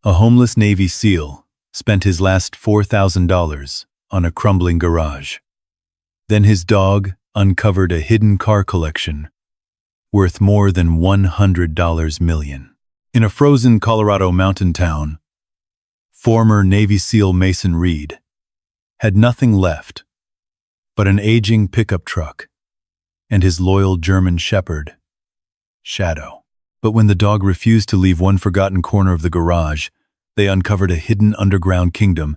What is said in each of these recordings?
A homeless Navy SEAL spent his last $4,000 on a crumbling garage. Then his dog uncovered a hidden car collection worth more than $100 million. In a frozen Colorado mountain town, former Navy SEAL Mason Reed had nothing left but an aging pickup truck and his loyal German shepherd, Shadow. But when the dog refused to leave one forgotten corner of the garage, they uncovered a hidden underground kingdom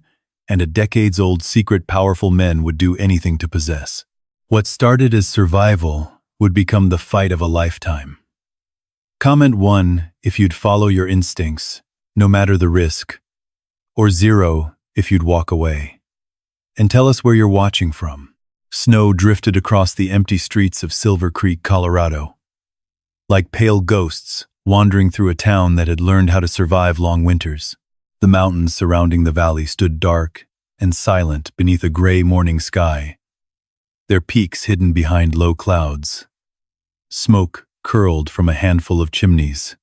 and a decades-old secret powerful men would do anything to possess. What started as survival would become the fight of a lifetime. Comment 1 if you'd follow your instincts, no matter the risk, or 0 if you'd walk away. And tell us where you're watching from. Snow drifted across the empty streets of Silver Creek, Colorado, like pale ghosts wandering through a town that had learned how to survive long winters. The mountains surrounding the valley stood dark and silent beneath a gray morning sky, their peaks hidden behind low clouds. Smoke curled from a handful of chimneys.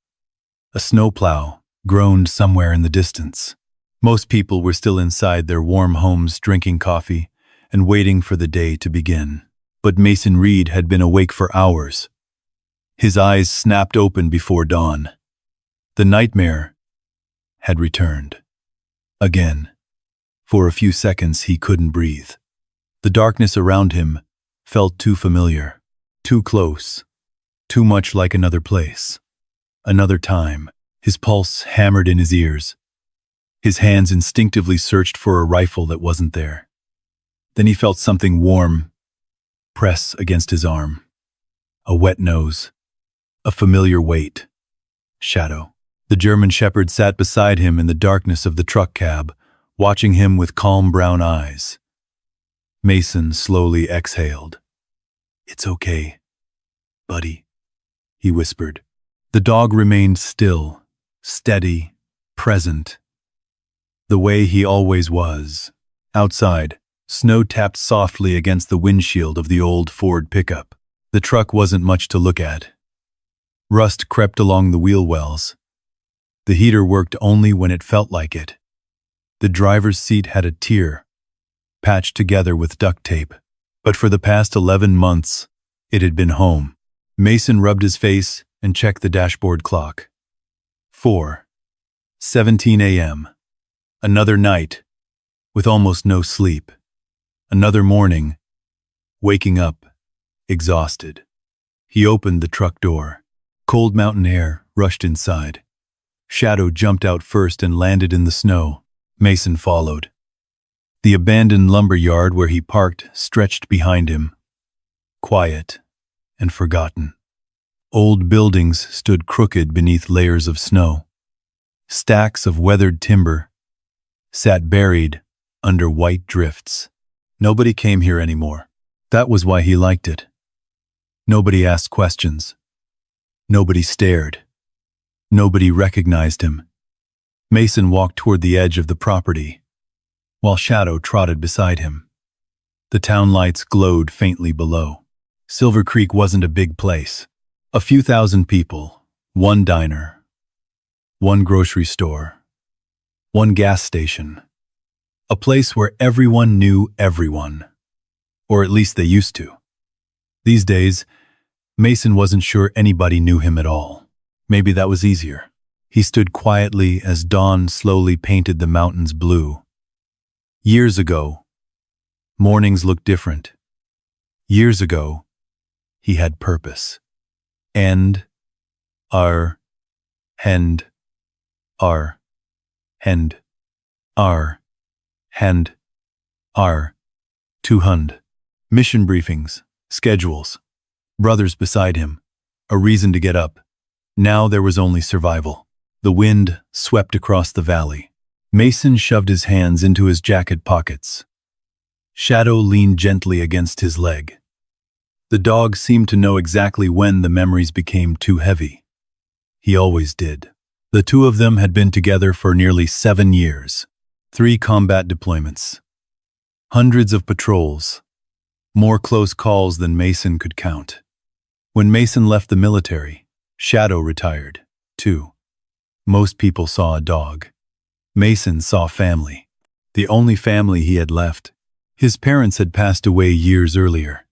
A snowplow groaned somewhere in the distance. Most people were still inside their warm homes drinking coffee and waiting for the day to begin. But Mason Reed had been awake for hours. His eyes snapped open before dawn. The nightmare had returned. Again. For a few seconds he couldn't breathe. The darkness around him felt too familiar, too close, too much like another place, another time. His pulse hammered in his ears. His hands instinctively searched for a rifle that wasn't there. Then he felt something warm press against his arm. A wet nose. A familiar weight. Shadow. The German shepherd sat beside him in the darkness of the truck cab, watching him with calm brown eyes. Mason slowly exhaled. "It's okay, buddy," he whispered. The dog remained still, steady, present, the way he always was. Outside, snow tapped softly against the windshield of the old Ford pickup. The truck wasn't much to look at. Rust crept along the wheel wells. The heater worked only when it felt like it. The driver's seat had a tear, patched together with duct tape. But for the past 11 months, it had been home. Mason rubbed his face and checked the dashboard clock. 4:17 a.m. Another night, with almost no sleep. Another morning, waking up, exhausted. He opened the truck door. Cold mountain air rushed inside. Shadow jumped out first and landed in the snow. Mason followed. The abandoned lumber yard where he parked stretched behind him, quiet and forgotten. Old buildings stood crooked beneath layers of snow. Stacks of weathered timber sat buried under white drifts. Nobody came here anymore. That was why he liked it. Nobody asked questions. Nobody stared. Nobody recognized him. Mason walked toward the edge of the property, while Shadow trotted beside him. The town lights glowed faintly below. Silver Creek wasn't a big place. A few thousand people, one diner, one grocery store, one gas station. A place where everyone knew everyone. Or at least they used to. These days, Mason wasn't sure anybody knew him at all. Maybe that was easier. He stood quietly as dawn slowly painted the mountains blue. Years ago, mornings looked different. Years ago, he had purpose. End, ar, hend, ar, hend, ar, hend, ar, 200. Mission briefings, schedules, brothers beside him, a reason to get up. Now there was only survival. The wind swept across the valley. Mason shoved his hands into his jacket pockets. Shadow leaned gently against his leg. The dog seemed to know exactly when the memories became too heavy. He always did. The two of them had been together for nearly 7 years. 3 combat deployments. Hundreds of patrols. More close calls than Mason could count. When Mason left the military, Shadow retired, too. Most people saw a dog. Mason saw family. The only family he had left. His parents had passed away years earlier.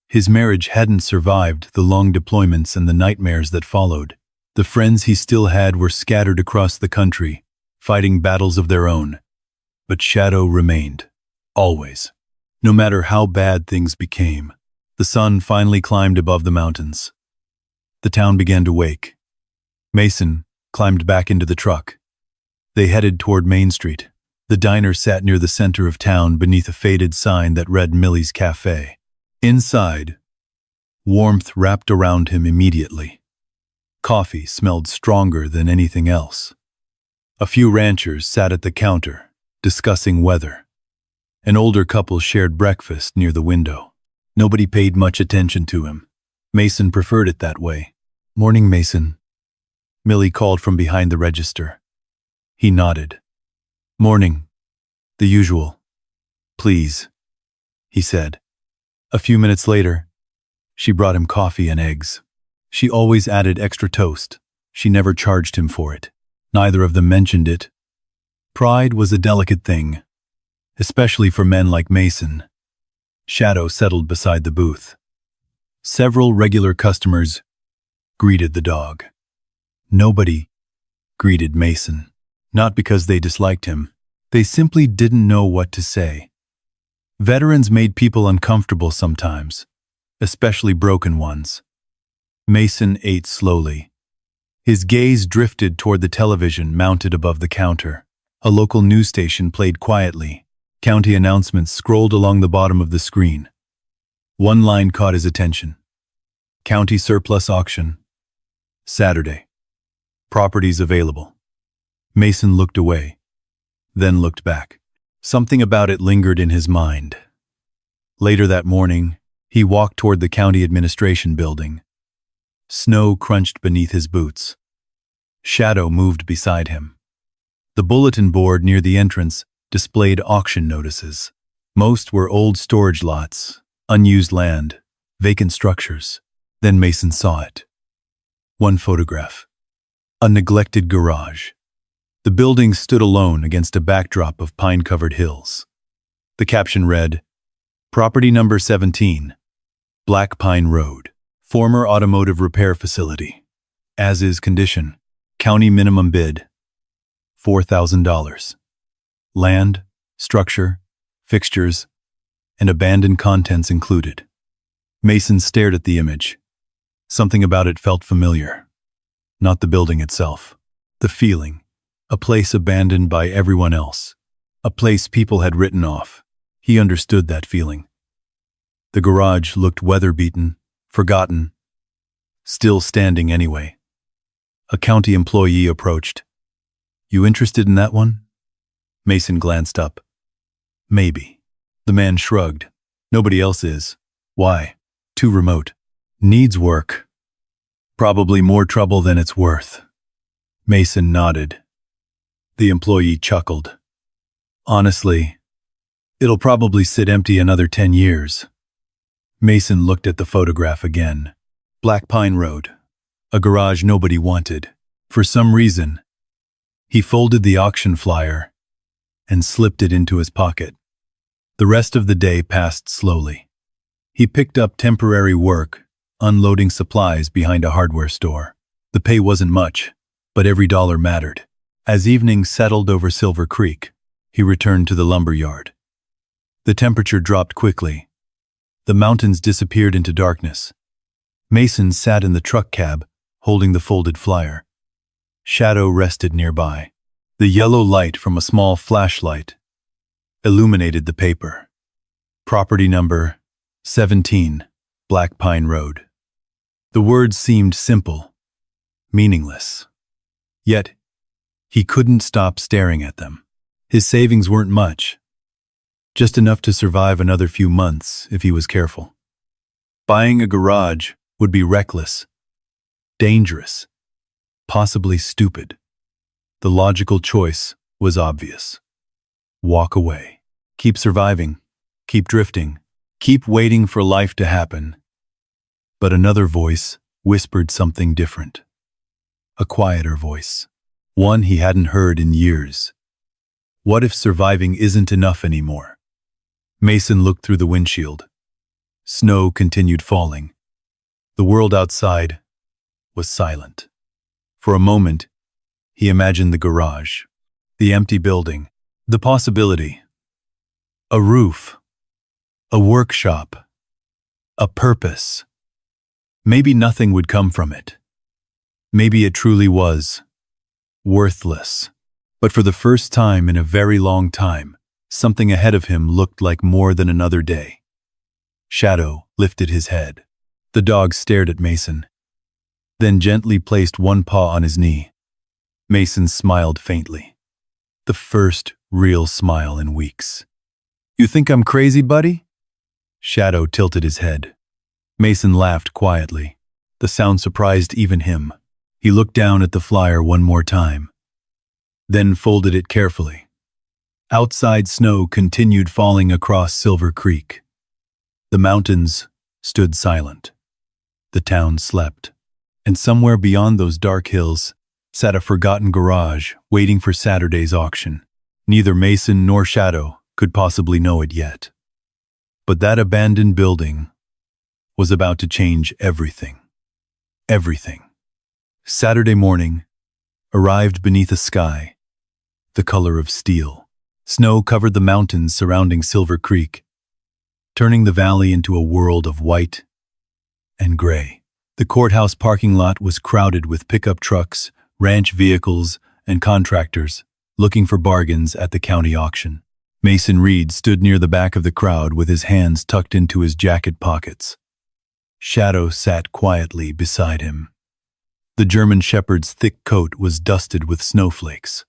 His marriage hadn't survived the long deployments and the nightmares that followed. The friends he still had were scattered across the country, fighting battles of their own. But Shadow remained. Always. No matter how bad things became, the sun finally climbed above the mountains. The town began to wake. Mason climbed back into the truck. They headed toward Main Street. The diner sat near the center of town beneath a faded sign that read Millie's Cafe. Inside, warmth wrapped around him immediately. Coffee smelled stronger than anything else. A few ranchers sat at the counter, discussing weather. An older couple shared breakfast near the window. Nobody paid much attention to him. Mason preferred it that way. "Morning, Mason," Millie called from behind the register. He nodded. "Morning. The usual." "Please," he said. A few minutes later, she brought him coffee and eggs. She always added extra toast. She never charged him for it. Neither of them mentioned it. Pride was a delicate thing, especially for men like Mason. Shadow settled beside the booth. Several regular customers greeted the dog. Nobody greeted Mason. Not because they disliked him. They simply didn't know what to say. Veterans made people uncomfortable sometimes, especially broken ones. Mason ate slowly. His gaze drifted toward the television mounted above the counter. A local news station played quietly. County announcements scrolled along the bottom of the screen. One line caught his attention. County surplus auction. Saturday. Properties available. Mason looked away, then looked back. Something about it lingered in his mind. Later that morning, he walked toward the county administration building. Snow crunched beneath his boots. Shadow moved beside him. The bulletin board near the entrance displayed auction notices. Most were old storage lots, unused land, vacant structures. Then Mason saw it. One photograph. A neglected garage. The building stood alone against a backdrop of pine-covered hills. The caption read, "Property number 17, Black Pine Road, former automotive repair facility. As-is condition. County minimum bid, $4,000. Land, structure, fixtures, and abandoned contents included." Mason stared at the image. Something about it felt familiar. Not the building itself. The feeling. A place abandoned by everyone else. A place people had written off. He understood that feeling. The garage looked weather-beaten, forgotten, still standing anyway. A county employee approached. "You interested in that one?" Mason glanced up. "Maybe." The man shrugged. "Nobody else is." "Why?" "Too remote." "Needs work." "Probably more trouble than it's worth." Mason nodded. The employee chuckled. "Honestly, it'll probably sit empty another 10 years. Mason looked at the photograph again. Black Pine Road. A garage nobody wanted. For some reason, he folded the auction flyer and slipped it into his pocket. The rest of the day passed slowly. He picked up temporary work, unloading supplies behind a hardware store. The pay wasn't much, but every dollar mattered. As evening settled over Silver Creek, he returned to the lumber yard. The temperature dropped quickly. The mountains disappeared into darkness. Mason sat in the truck cab, holding the folded flyer. Shadow rested nearby. The yellow light from a small flashlight illuminated the paper. Property number 17, Black Pine Road. The words seemed simple, meaningless. Yet, he couldn't stop staring at them. His savings weren't much, just enough to survive another few months if he was careful. Buying a garage would be reckless, dangerous, possibly stupid. The logical choice was obvious. Walk away. Keep surviving. Keep drifting. Keep waiting for life to happen. But another voice whispered something different. A quieter voice. One he hadn't heard in years. What if surviving isn't enough anymore? Mason looked through the windshield. Snow continued falling. The world outside was silent. For a moment, he imagined the garage, the empty building, the possibility. A roof, a workshop, a purpose. Maybe nothing would come from it. Maybe it truly was worthless. But for the first time in a very long time, something ahead of him looked like more than another day. Shadow lifted his head. The dog stared at Mason, then gently placed one paw on his knee. Mason smiled faintly. The first real smile in weeks. "You think I'm crazy, buddy?" Shadow tilted his head. Mason laughed quietly. The sound surprised even him. He looked down at the flyer one more time, then folded it carefully. Outside, snow continued falling across Silver Creek. The mountains stood silent. The town slept. And somewhere beyond those dark hills sat a forgotten garage waiting for Saturday's auction. Neither Mason nor Shadow could possibly know it yet. But that abandoned building was about to change everything. Everything. Saturday morning arrived beneath a sky the color of steel. Snow covered the mountains surrounding Silver Creek, turning the valley into a world of white and gray. The courthouse parking lot was crowded with pickup trucks, ranch vehicles, and contractors looking for bargains at the county auction. Mason Reed stood near the back of the crowd with his hands tucked into his jacket pockets. Shadow sat quietly beside him. The German Shepherd's thick coat was dusted with snowflakes.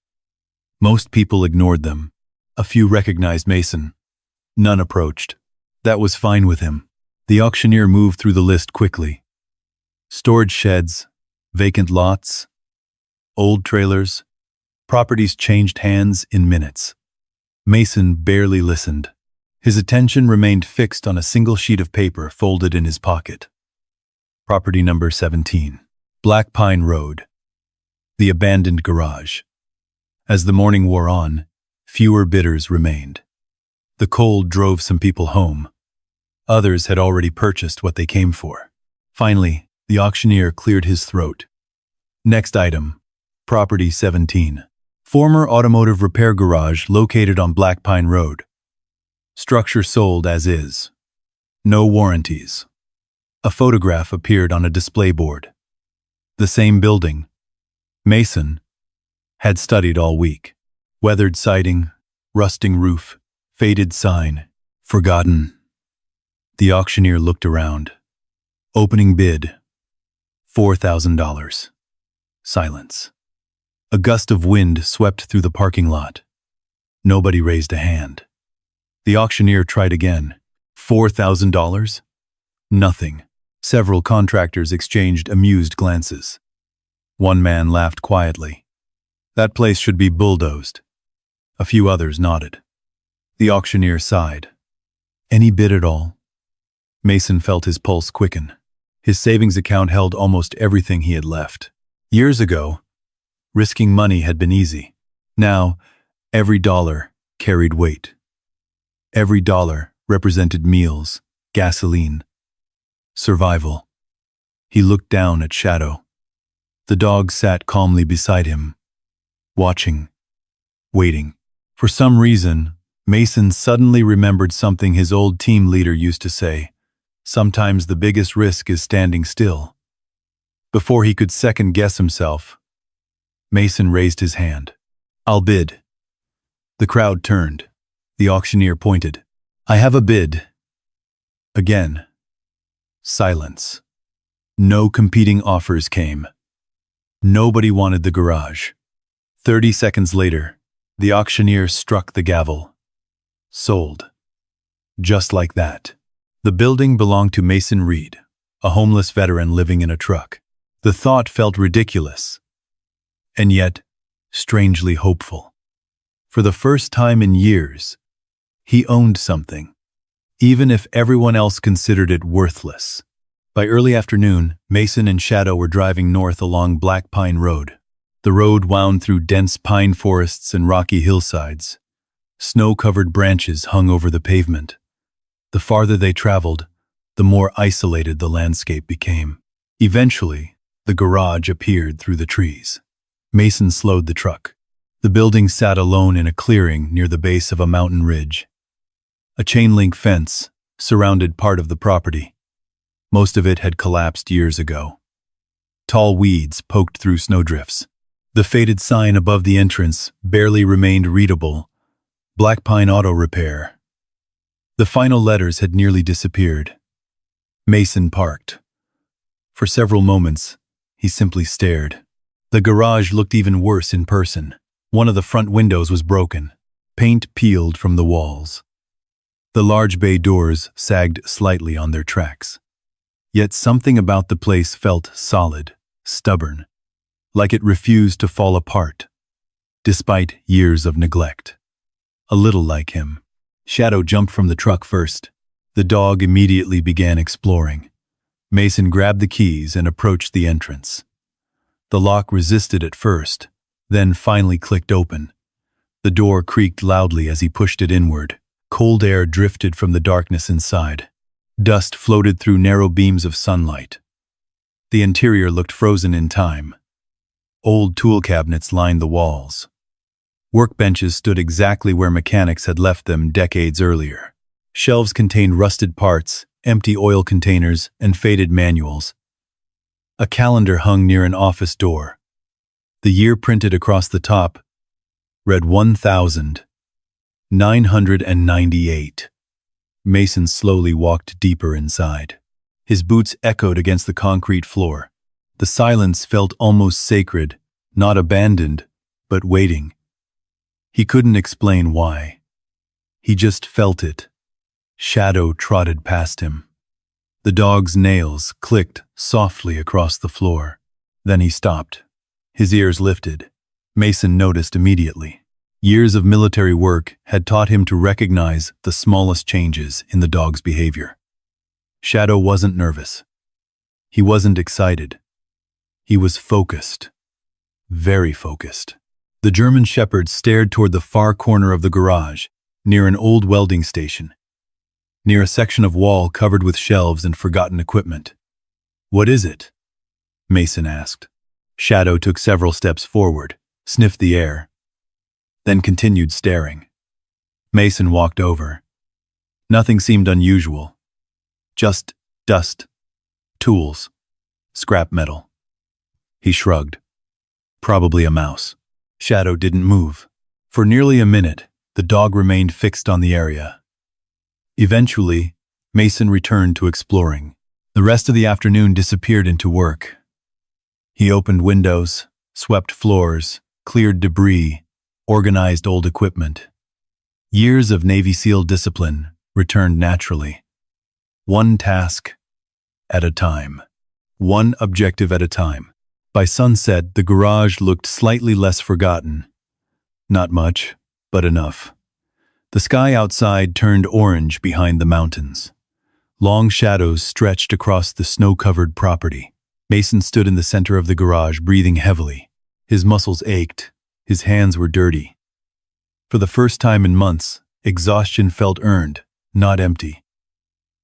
Most people ignored them. A few recognized Mason. None approached. That was fine with him. The auctioneer moved through the list quickly. Storage sheds, vacant lots, old trailers, properties changed hands in minutes. Mason barely listened. His attention remained fixed on a single sheet of paper folded in his pocket. Property number 17, Black Pine Road. The abandoned garage. As the morning wore on, fewer bidders remained. The cold drove some people home. Others had already purchased what they came for. Finally, the auctioneer cleared his throat. Next item, Property 17. Former automotive repair garage located on Black Pine Road. Structure sold as is. No warranties. A photograph appeared on a display board. The same building. Mason had studied all week. Weathered siding, rusting roof, faded sign, forgotten. The auctioneer looked around. Opening bid, $4,000. Silence. A gust of wind swept through the parking lot. Nobody raised a hand. The auctioneer tried again. $4,000? Nothing. Several contractors exchanged amused glances. One man laughed quietly. That place should be bulldozed. A few others nodded. The auctioneer sighed. Any bid at all? Mason felt his pulse quicken. His savings account held almost everything he had left. Years ago, risking money had been easy. Now, every dollar carried weight. Every dollar represented meals, gasoline, survival. He looked down at Shadow. The dog sat calmly beside him, watching, waiting. For some reason, Mason suddenly remembered something his old team leader used to say. Sometimes the biggest risk is standing still. Before he could second-guess himself, Mason raised his hand. I'll bid. The crowd turned. The auctioneer pointed. I have a bid. Again. Silence. No competing offers came. Nobody wanted the garage. 30 seconds later, the auctioneer struck the gavel. Sold. Just like that. The building belonged to Mason Reed, a homeless veteran living in a truck. The thought felt ridiculous, and yet strangely hopeful. For the first time in years, he owned something, even if everyone else considered it worthless. By early afternoon, Mason and Shadow were driving north along Black Pine Road. The road wound through dense pine forests and rocky hillsides, Snow-covered branches hung over the pavement. The farther they traveled, the more isolated the landscape became. Eventually, the garage appeared through the trees. Mason slowed the truck. The building sat alone in a clearing near the base of a mountain ridge. A chain-link fence surrounded part of the property. Most of it had collapsed years ago. Tall weeds poked through snowdrifts. The faded sign above the entrance barely remained readable: Black Pine Auto Repair. The final letters had nearly disappeared. Mason parked. For several moments, he simply stared. The garage looked even worse in person. One of the front windows was broken. Paint peeled from the walls. The large bay doors sagged slightly on their tracks. Yet something about the place felt solid, stubborn, like it refused to fall apart, despite years of neglect. A little like him. Shadow jumped from the truck first. The dog immediately began exploring. Mason grabbed the keys and approached the entrance. The lock resisted at first, then finally clicked open. The door creaked loudly as he pushed it inward. Cold air drifted from the darkness inside. Dust floated through narrow beams of sunlight. The interior looked frozen in time. Old tool cabinets lined the walls. Workbenches stood exactly where mechanics had left them decades earlier. Shelves contained rusted parts, empty oil containers, and faded manuals. A calendar hung near an office door. The year printed across the top read 1998. Mason slowly walked deeper inside. His boots echoed against the concrete floor. The silence felt almost sacred, not abandoned, but waiting. He couldn't explain why. He just felt it. Shadow trotted past him. The dog's nails clicked softly across the floor. Then he stopped. His ears lifted. Mason noticed immediately. Years of military work had taught him to recognize the smallest changes in the dog's behavior. Shadow wasn't nervous. He wasn't excited. He was focused. Very focused. The German Shepherd stared toward the far corner of the garage, near an old welding station, near a section of wall covered with shelves and forgotten equipment. "What is it?" Mason asked. Shadow took several steps forward, sniffed the air, then continued staring. Mason walked over. Nothing seemed unusual. Just dust, tools, scrap metal. He shrugged. Probably a mouse. Shadow didn't move. For nearly a minute, the dog remained fixed on the area. Eventually, Mason returned to exploring. The rest of the afternoon disappeared into work. He opened windows, swept floors, cleared debris, organized old equipment. Years of Navy SEAL discipline returned naturally. One task at a time. One objective at a time. By sunset, the garage looked slightly less forgotten. Not much, but enough. The sky outside turned orange behind the mountains. Long shadows stretched across the snow-covered property. Mason stood in the center of the garage, breathing heavily. His muscles ached. His hands were dirty. For the first time in months, exhaustion felt earned, not empty.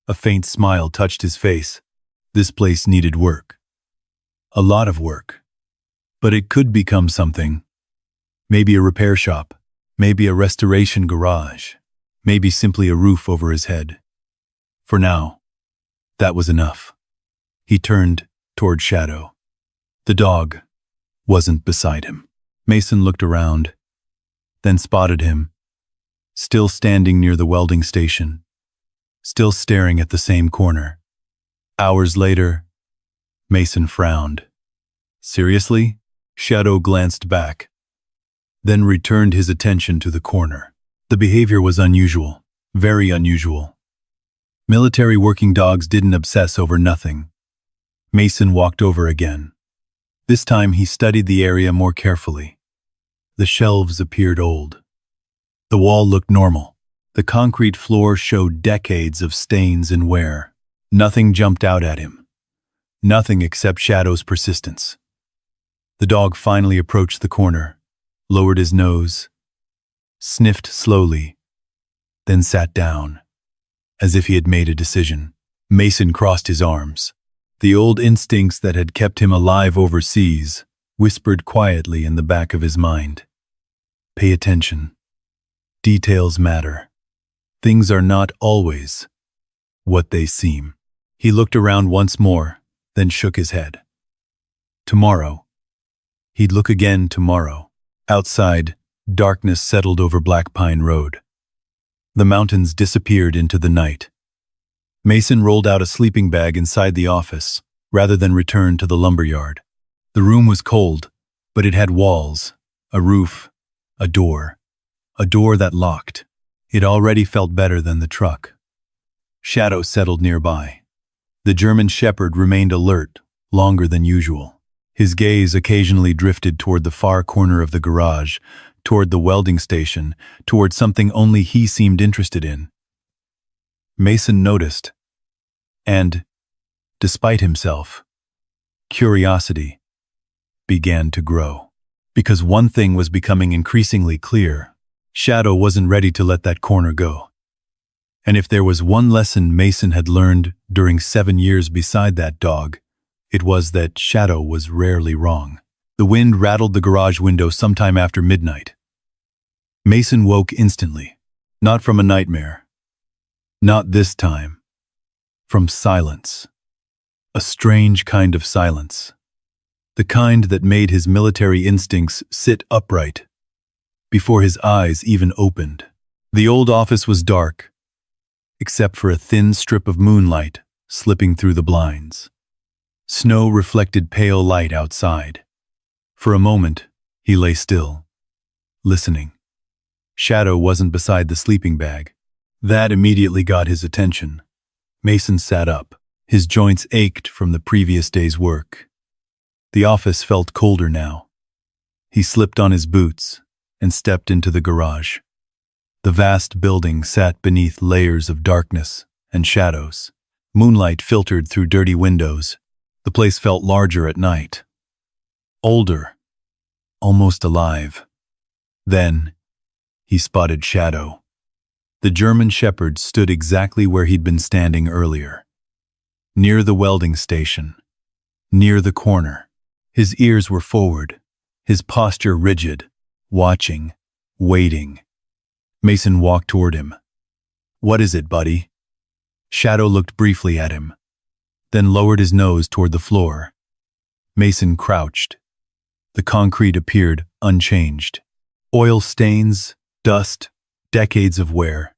A faint smile touched his face. This place needed work. A lot of work. But it could become something. Maybe a repair shop. Maybe a restoration garage. Maybe simply a roof over his head. For now, that was enough. He turned toward Shadow. The dog wasn't beside him. Mason looked around, then spotted him, still standing near the welding station, still staring at the same corner. Hours later, Mason frowned. Seriously? Shadow glanced back, then returned his attention to the corner. The behavior was unusual, very unusual. Military working dogs didn't obsess over nothing. Mason walked over again. This time he studied the area more carefully. The shelves appeared old. The wall looked normal. The concrete floor showed decades of stains and wear. Nothing jumped out at him. Nothing except Shadow's persistence. The dog finally approached the corner, lowered his nose, sniffed slowly, then sat down, as if he had made a decision. Mason crossed his arms. The old instincts that had kept him alive overseas whispered quietly in the back of his mind. Pay attention. Details matter. Things are not always what they seem. He looked around once more, then shook his head. Tomorrow. He'd look again tomorrow. Outside, darkness settled over Black Pine Road. The mountains disappeared into the night. Mason rolled out a sleeping bag inside the office, rather than return to the lumberyard. The room was cold, but it had walls, a roof, a door that locked. It already felt better than the truck. Shadow settled nearby. The German shepherd remained alert longer than usual. His gaze occasionally drifted toward the far corner of the garage, toward the welding station, toward something only he seemed interested in. Mason noticed, and, despite himself, curiosity began to grow. Because one thing was becoming increasingly clear: Shadow wasn't ready to let that corner go. And if there was one lesson Mason had learned during 7 years beside that dog, it was that Shadow was rarely wrong. The wind rattled the garage window sometime after midnight. Mason woke instantly, not from a nightmare. Not this time. From silence. A strange kind of silence. The kind that made his military instincts sit upright before his eyes even opened. The old office was dark, except for a thin strip of moonlight slipping through the blinds. Snow reflected pale light outside. For a moment, he lay still, listening. Shadow wasn't beside the sleeping bag. That immediately got his attention. Mason sat up. His joints ached from the previous day's work. The office felt colder now. He slipped on his boots and stepped into the garage. The vast building sat beneath layers of darkness and shadows. Moonlight filtered through dirty windows. The place felt larger at night. Older. Almost alive. Then, he spotted Shadow. The German shepherd stood exactly where he'd been standing earlier. Near the welding station. Near the corner. His ears were forward, his posture rigid, watching, waiting. Mason walked toward him. "What is it, buddy?" Shadow looked briefly at him, then lowered his nose toward the floor. Mason crouched. The concrete appeared unchanged. Oil stains, dust, decades of wear.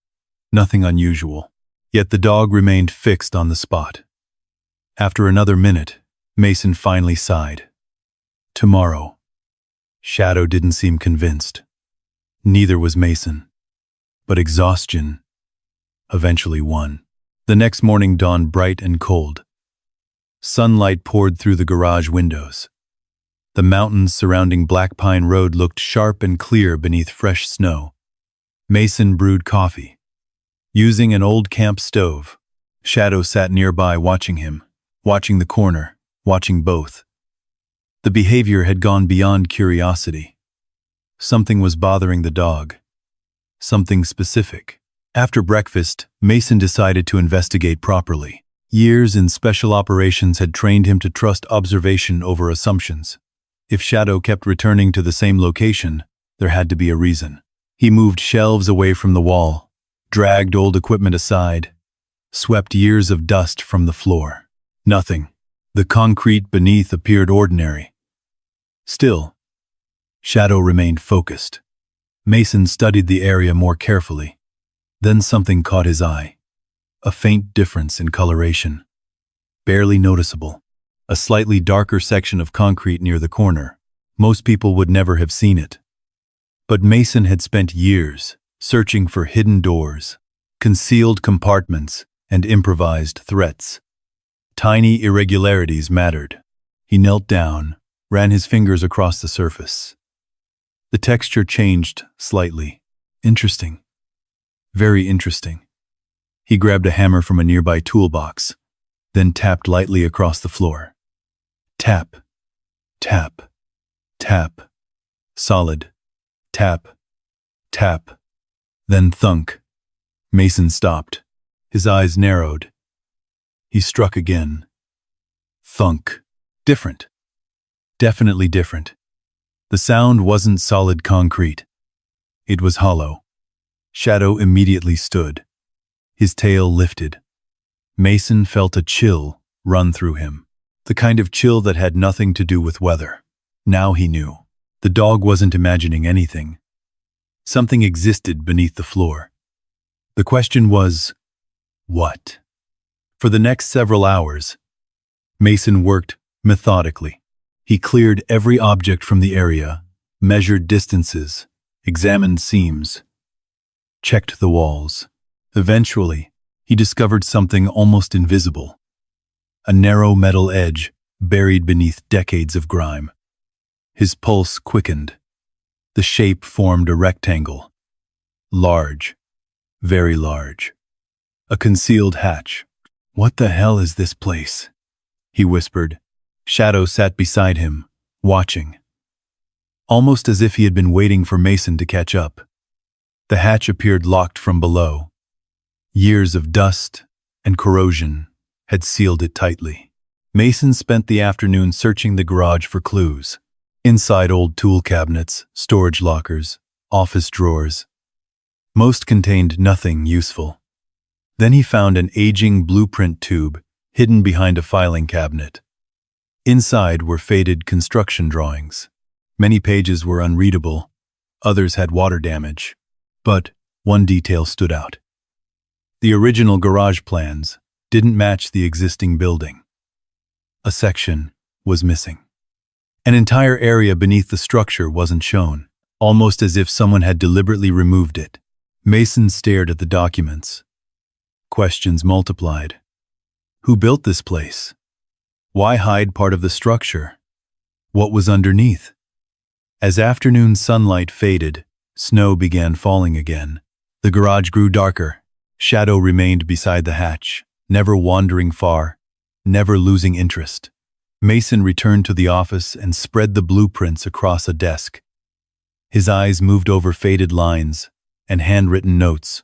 Nothing unusual. Yet the dog remained fixed on the spot. After another minute, Mason finally sighed. Tomorrow. Shadow didn't seem convinced. Neither was Mason. But exhaustion eventually won. The next morning dawned bright and cold. Sunlight poured through the garage windows. The mountains surrounding Black Pine Road looked sharp and clear beneath fresh snow. Mason brewed coffee. Using an old camp stove, Shadow sat nearby watching him, watching the corner, watching both. The behavior had gone beyond curiosity. Something was bothering the dog. Something specific. After breakfast, Mason decided to investigate properly. Years in special operations had trained him to trust observation over assumptions. If Shadow kept returning to the same location, there had to be a reason. He moved shelves away from the wall, dragged old equipment aside, swept years of dust from the floor. Nothing. The concrete beneath appeared ordinary. Still, Shadow remained focused. Mason studied the area more carefully. Then something caught his eye. A faint difference in coloration. Barely noticeable. A slightly darker section of concrete near the corner. Most people would never have seen it. But Mason had spent years searching for hidden doors, concealed compartments, and improvised threats. Tiny irregularities mattered. He knelt down, ran his fingers across the surface. The texture changed slightly. Interesting. Very interesting. He grabbed a hammer from a nearby toolbox, then tapped lightly across the floor. Tap. Tap. Tap. Solid. Tap. Tap. Then thunk. Mason stopped. His eyes narrowed. He struck again. Thunk. Different. Definitely different. The sound wasn't solid concrete. It was hollow. Shadow immediately stood. His tail lifted. Mason felt a chill run through him. The kind of chill that had nothing to do with weather. Now he knew. The dog wasn't imagining anything. Something existed beneath the floor. The question was, what? For the next several hours, Mason worked methodically. He cleared every object from the area, measured distances, examined seams, checked the walls. Eventually, he discovered something almost invisible. A narrow metal edge buried beneath decades of grime. His pulse quickened. The shape formed a rectangle. Large. Very large. A concealed hatch. "What the hell is this place?" he whispered. Shadow sat beside him, watching. Almost as if he had been waiting for Mason to catch up. The hatch appeared locked from below. Years of dust and corrosion had sealed it tightly. Mason spent the afternoon searching the garage for clues. Inside old tool cabinets, storage lockers, office drawers. Most contained nothing useful. Then he found an aging blueprint tube hidden behind a filing cabinet. Inside were faded construction drawings. Many pages were unreadable, others had water damage. But one detail stood out. The original garage plans didn't match the existing building. A section was missing. An entire area beneath the structure wasn't shown, almost as if someone had deliberately removed it. Mason stared at the documents. Questions multiplied. Who built this place? Why hide part of the structure? What was underneath? As afternoon sunlight faded, snow began falling again. The garage grew darker. Shadow remained beside the hatch, never wandering far, never losing interest. Mason returned to the office and spread the blueprints across a desk. His eyes moved over faded lines and handwritten notes.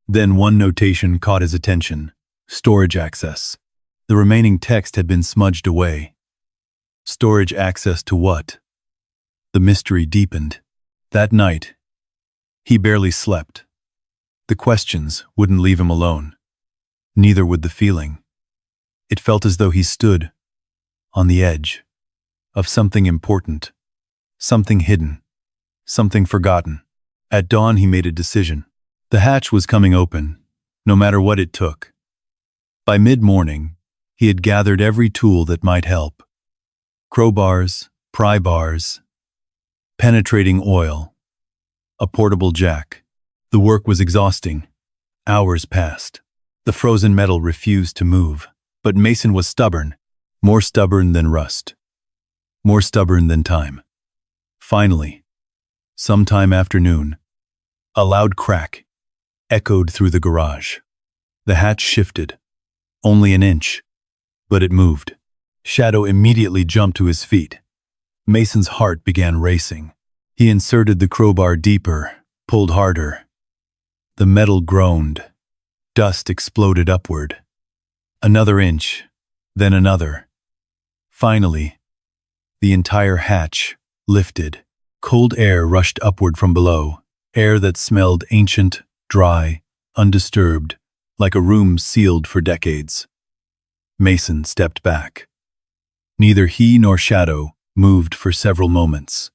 Then one notation caught his attention: storage access. The remaining text had been smudged away. Storage access to what? The mystery deepened. That night, he barely slept. The questions wouldn't leave him alone. Neither would the feeling. It felt as though he stood on the edge of something important, something hidden, something forgotten. At dawn, he made a decision. The hatch was coming open, no matter what it took. By mid-morning, he had gathered every tool that might help. Crowbars, pry bars, penetrating oil, a portable jack. The work was exhausting. Hours passed. The frozen metal refused to move. But Mason was stubborn, more stubborn than rust, more stubborn than time. Finally, sometime after noon, a loud crack echoed through the garage. The hatch shifted, only an inch, but it moved. Shadow immediately jumped to his feet. Mason's heart began racing. He inserted the crowbar deeper, pulled harder. The metal groaned. Dust exploded upward. Another inch, then another. Finally, the entire hatch lifted. Cold air rushed upward from below, air that smelled ancient, dry, undisturbed, like a room sealed for decades. Mason stepped back. Neither he nor Shadow moved for several moments.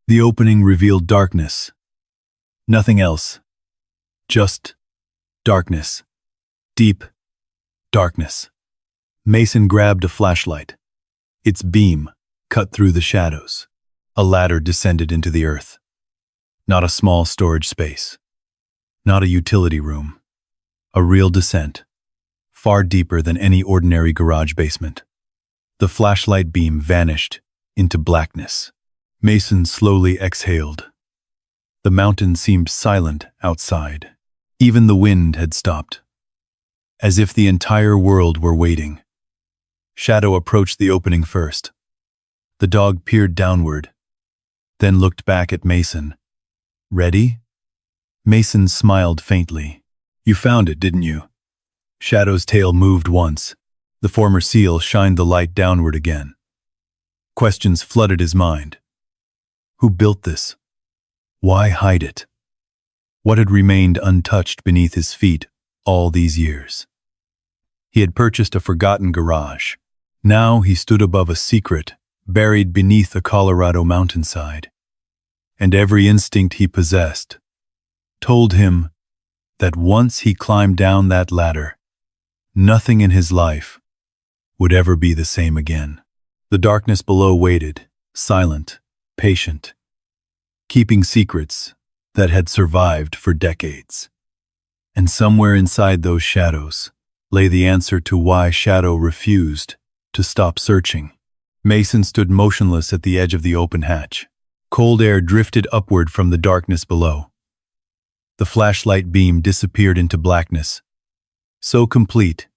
The opening revealed darkness. Nothing else. Just darkness. Deep darkness. Mason grabbed a flashlight. Its beam cut through the shadows. A ladder descended into the earth. Not a small storage space. Not a utility room. A real descent. Far deeper than any ordinary garage basement. The flashlight beam vanished into blackness. Mason slowly exhaled. The mountain seemed silent outside. Even the wind had stopped. As if the entire world were waiting. Shadow approached the opening first. The dog peered downward, then looked back at Mason. Ready? Mason smiled faintly. You found it, didn't you? Shadow's tail moved once. The former seal shined the light downward again. Questions flooded his mind. Who built this? Why hide it? What had remained untouched beneath his feet all these years? He had purchased a forgotten garage. Now he stood above a secret, buried beneath a Colorado mountainside. And every instinct he possessed told him that once he climbed down that ladder, nothing in his life would ever be the same again. The darkness below waited, silent, patient, keeping secrets that had survived for decades. And somewhere inside those shadows lay the answer to why Shadow refused to stop searching. Mason stood motionless at the edge of the open hatch. Cold air drifted upward from the darkness below. The flashlight beam disappeared into blackness, so complete,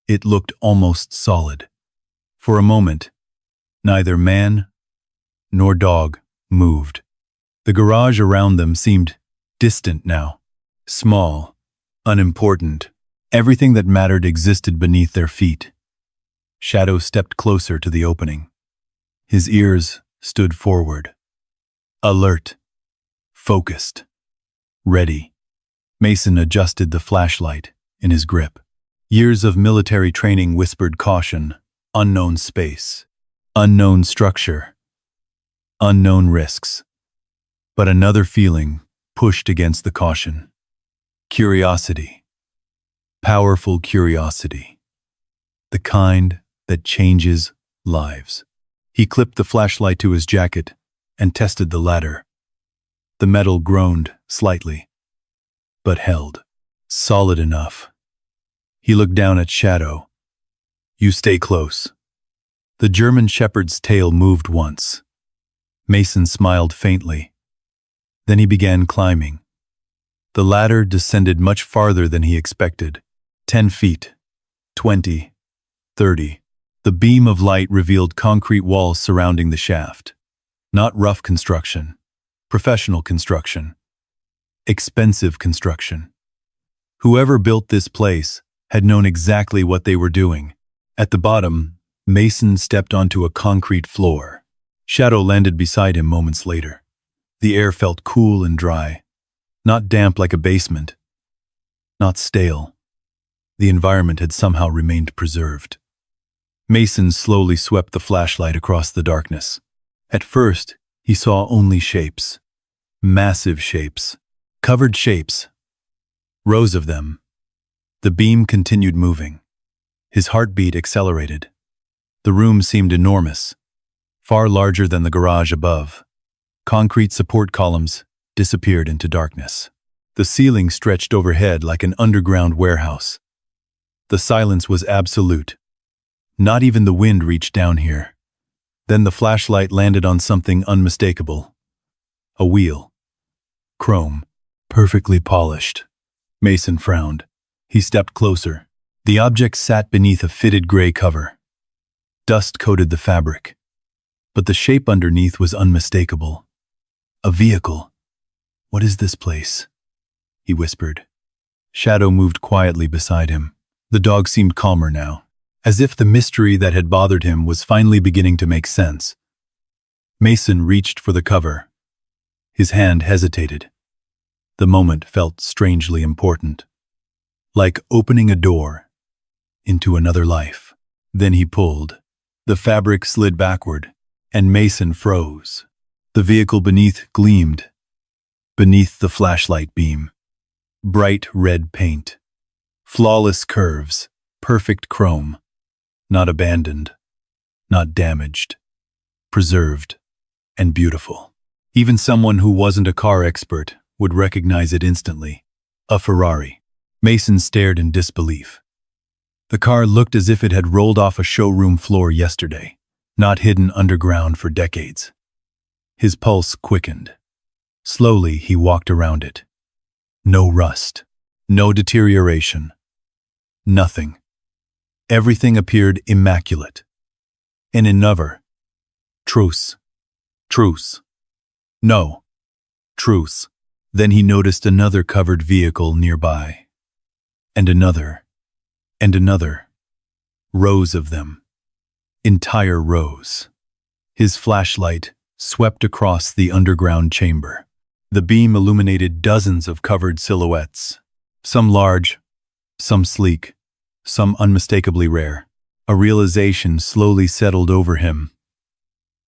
it looked almost solid. For a moment, neither man nor dog moved. The garage around them seemed distant now, small, unimportant. Everything that mattered existed beneath their feet. Shadow stepped closer to the opening. His ears stood forward. Alert. Focused. Ready. Mason adjusted the flashlight in his grip. Years of military training whispered caution, unknown space, unknown structure, unknown risks. But another feeling pushed against the caution. Curiosity. Powerful curiosity. The kind that changes lives. He clipped the flashlight to his jacket and tested the ladder. The metal groaned slightly, but held, solid enough. He looked down at Shadow. You stay close. The German shepherd's tail moved once. Mason smiled faintly. Then he began climbing. The ladder descended much farther than he expected. 10 feet, 20, 30. The beam of light revealed concrete walls surrounding the shaft. Not rough construction, professional construction, expensive construction. Whoever built this place had known exactly what they were doing. At the bottom, Mason stepped onto a concrete floor. Shadow landed beside him moments later. The air felt cool and dry, not damp like a basement, not stale. The environment had somehow remained preserved. Mason slowly swept the flashlight across the darkness. At first, he saw only shapes. Massive shapes. Covered shapes. Rows of them. The beam continued moving. His heartbeat accelerated. The room seemed enormous, far larger than the garage above. Concrete support columns disappeared into darkness. The ceiling stretched overhead like an underground warehouse. The silence was absolute. Not even the wind reached down here. Then the flashlight landed on something unmistakable. A wheel. Chrome. Perfectly polished. Mason frowned. He stepped closer. The object sat beneath a fitted gray cover. Dust coated the fabric. But the shape underneath was unmistakable. A vehicle. What is this place? He whispered. Shadow moved quietly beside him. The dog seemed calmer now, as if the mystery that had bothered him was finally beginning to make sense. Mason reached for the cover. His hand hesitated. The moment felt strangely important, like opening a door into another life. Then he pulled. The fabric slid backward, and Mason froze. The vehicle beneath gleamed, beneath the flashlight beam. Bright red paint. Flawless curves, perfect chrome. Not abandoned, not damaged. Preserved, and beautiful. Even someone who wasn't a car expert would recognize it instantly. A Ferrari. Mason stared in disbelief. The car looked as if it had rolled off a showroom floor yesterday, not hidden underground for decades. His pulse quickened. Slowly he walked around it. No rust, no deterioration. Nothing. Everything appeared immaculate. And in another, truce. Truce. No. Truce. Then he noticed another covered vehicle nearby. And another. And another. Rows of them. Entire rows. His flashlight swept across the underground chamber. The beam illuminated dozens of covered silhouettes. Some large, some sleek, some unmistakably rare. A realization slowly settled over him.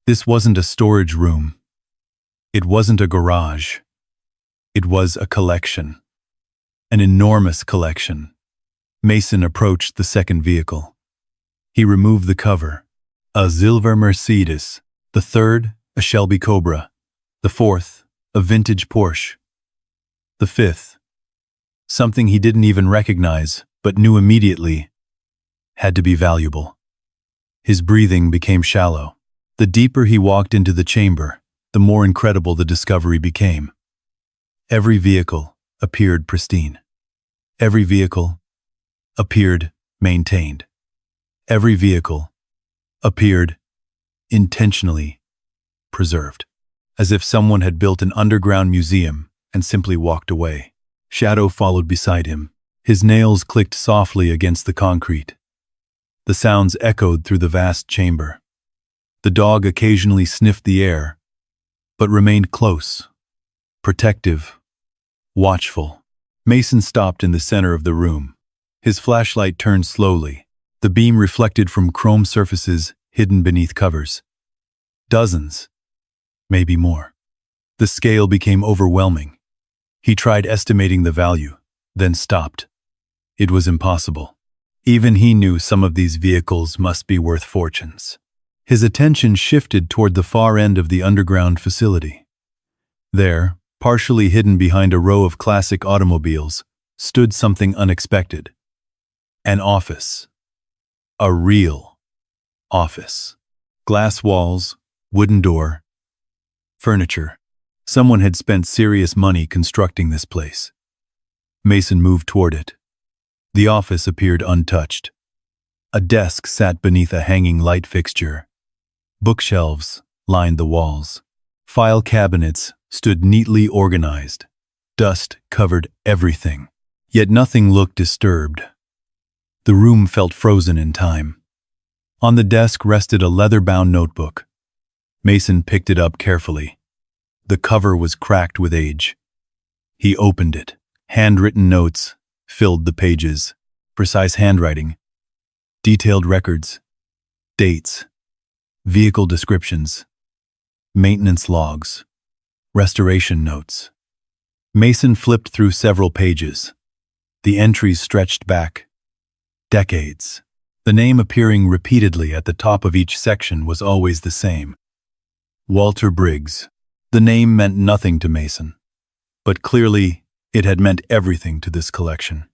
This wasn't a storage room. It wasn't a garage. It was a collection. An enormous collection. Mason approached the second vehicle. He removed the cover. A silver Mercedes. The third, a Shelby Cobra. The fourth, a vintage Porsche. The fifth, something he didn't even recognize, but knew immediately, had to be valuable. His breathing became shallow. The deeper he walked into the chamber, the more incredible the discovery became. Every vehicle appeared pristine. Every vehicle appeared maintained. Every vehicle appeared intentionally preserved, as if someone had built an underground museum and simply walked away. Shadow followed beside him. His nails clicked softly against the concrete. The sounds echoed through the vast chamber. The dog occasionally sniffed the air, but remained close, protective, watchful. Mason stopped in the center of the room. His flashlight turned slowly. The beam reflected from chrome surfaces hidden beneath covers. Dozens, maybe more. The scale became overwhelming. He tried estimating the value, then stopped. It was impossible. Even he knew some of these vehicles must be worth fortunes. His attention shifted toward the far end of the underground facility. There, partially hidden behind a row of classic automobiles, stood something unexpected. An office. A real office. Glass walls, wooden door, furniture. Someone had spent serious money constructing this place. Mason moved toward it. The office appeared untouched. A desk sat beneath a hanging light fixture. Bookshelves lined the walls. File cabinets stood neatly organized. Dust covered everything, yet nothing looked disturbed. The room felt frozen in time. On the desk rested a leather-bound notebook. Mason picked it up carefully. The cover was cracked with age. He opened it. Handwritten notes filled the pages. Precise handwriting. Detailed records. Dates. Vehicle descriptions. Maintenance logs. Restoration notes. Mason flipped through several pages. The entries stretched back decades. The name appearing repeatedly at the top of each section was always the same. Walter Briggs. The name meant nothing to Mason, but clearly it had meant everything to this collection.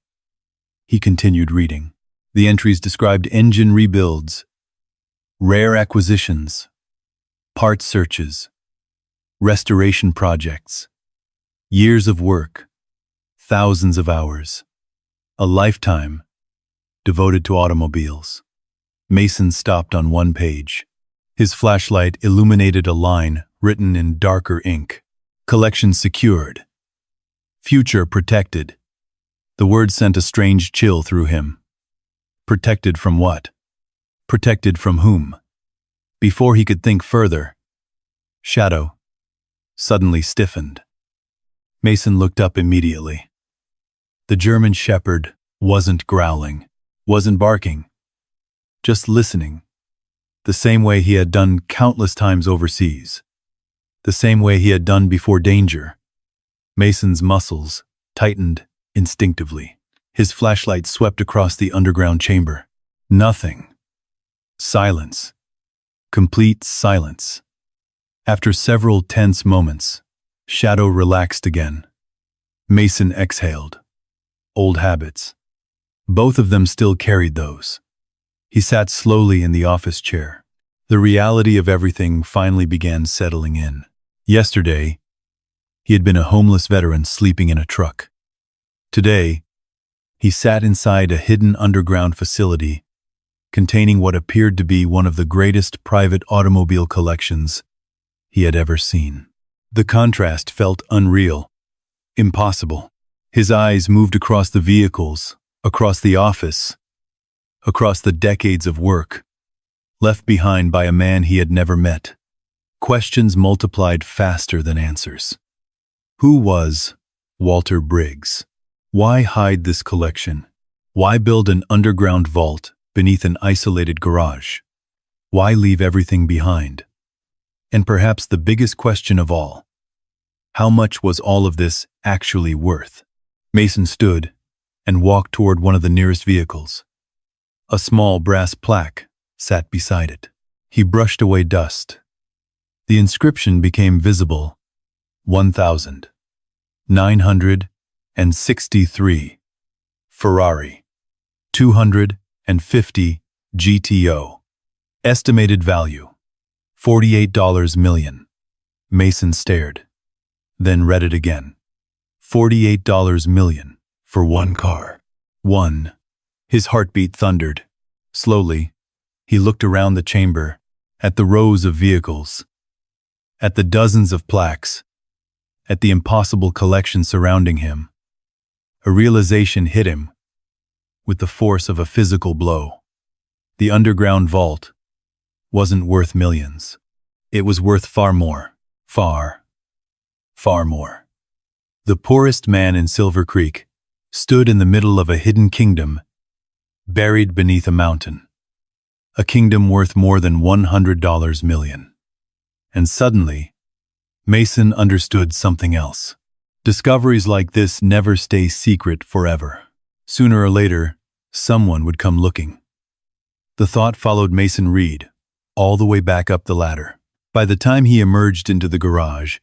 He continued reading. The entries described engine rebuilds, rare acquisitions, part searches, restoration projects, years of work, thousands of hours, a lifetime devoted to automobiles. Mason stopped on one page. His flashlight illuminated a line written in darker ink. Collection secured. Future protected. The word sent a strange chill through him. Protected from what? Protected from whom? Before he could think further, Shadow suddenly stiffened. Mason looked up immediately. The German shepherd wasn't growling, wasn't barking, just listening, the same way he had done countless times overseas, the same way he had done before danger. Mason's muscles tightened instinctively. His flashlight swept across the underground chamber. Nothing. Silence. Complete silence. After several tense moments, Shadow relaxed again. Mason exhaled. Old habits. Both of them still carried those. He sat slowly in the office chair. The reality of everything finally began settling in. Yesterday, he had been a homeless veteran sleeping in a truck. Today, he sat inside a hidden underground facility containing what appeared to be one of the greatest private automobile collections he had ever seen. The contrast felt unreal. Impossible. His eyes moved across the vehicles, across the office, across the decades of work, left behind by a man he had never met. Questions multiplied faster than answers. Who was Walter Briggs? Why hide this collection? Why build an underground vault beneath an isolated garage? Why leave everything behind? And perhaps the biggest question of all, how much was all of this actually worth? Mason stood and walked toward one of the nearest vehicles. A small brass plaque sat beside it. He brushed away dust. The inscription became visible: 1,963. Ferrari. 250 GTO. Estimated value: $48 million. Mason stared, then read it again. $48 million for one car. One. His heartbeat thundered. Slowly, he looked around the chamber, at the rows of vehicles, at the dozens of plaques, at the impossible collection surrounding him. A realization hit him with the force of a physical blow. The underground vault wasn't worth millions. It was worth far more. Far more. The poorest man in Silver Creek stood in the middle of a hidden kingdom, buried beneath a mountain. A kingdom worth more than $100 million. And suddenly, Mason understood something else. Discoveries like this never stay secret forever. Sooner or later, someone would come looking. The thought followed Mason Reed all the way back up the ladder. By the time he emerged into the garage,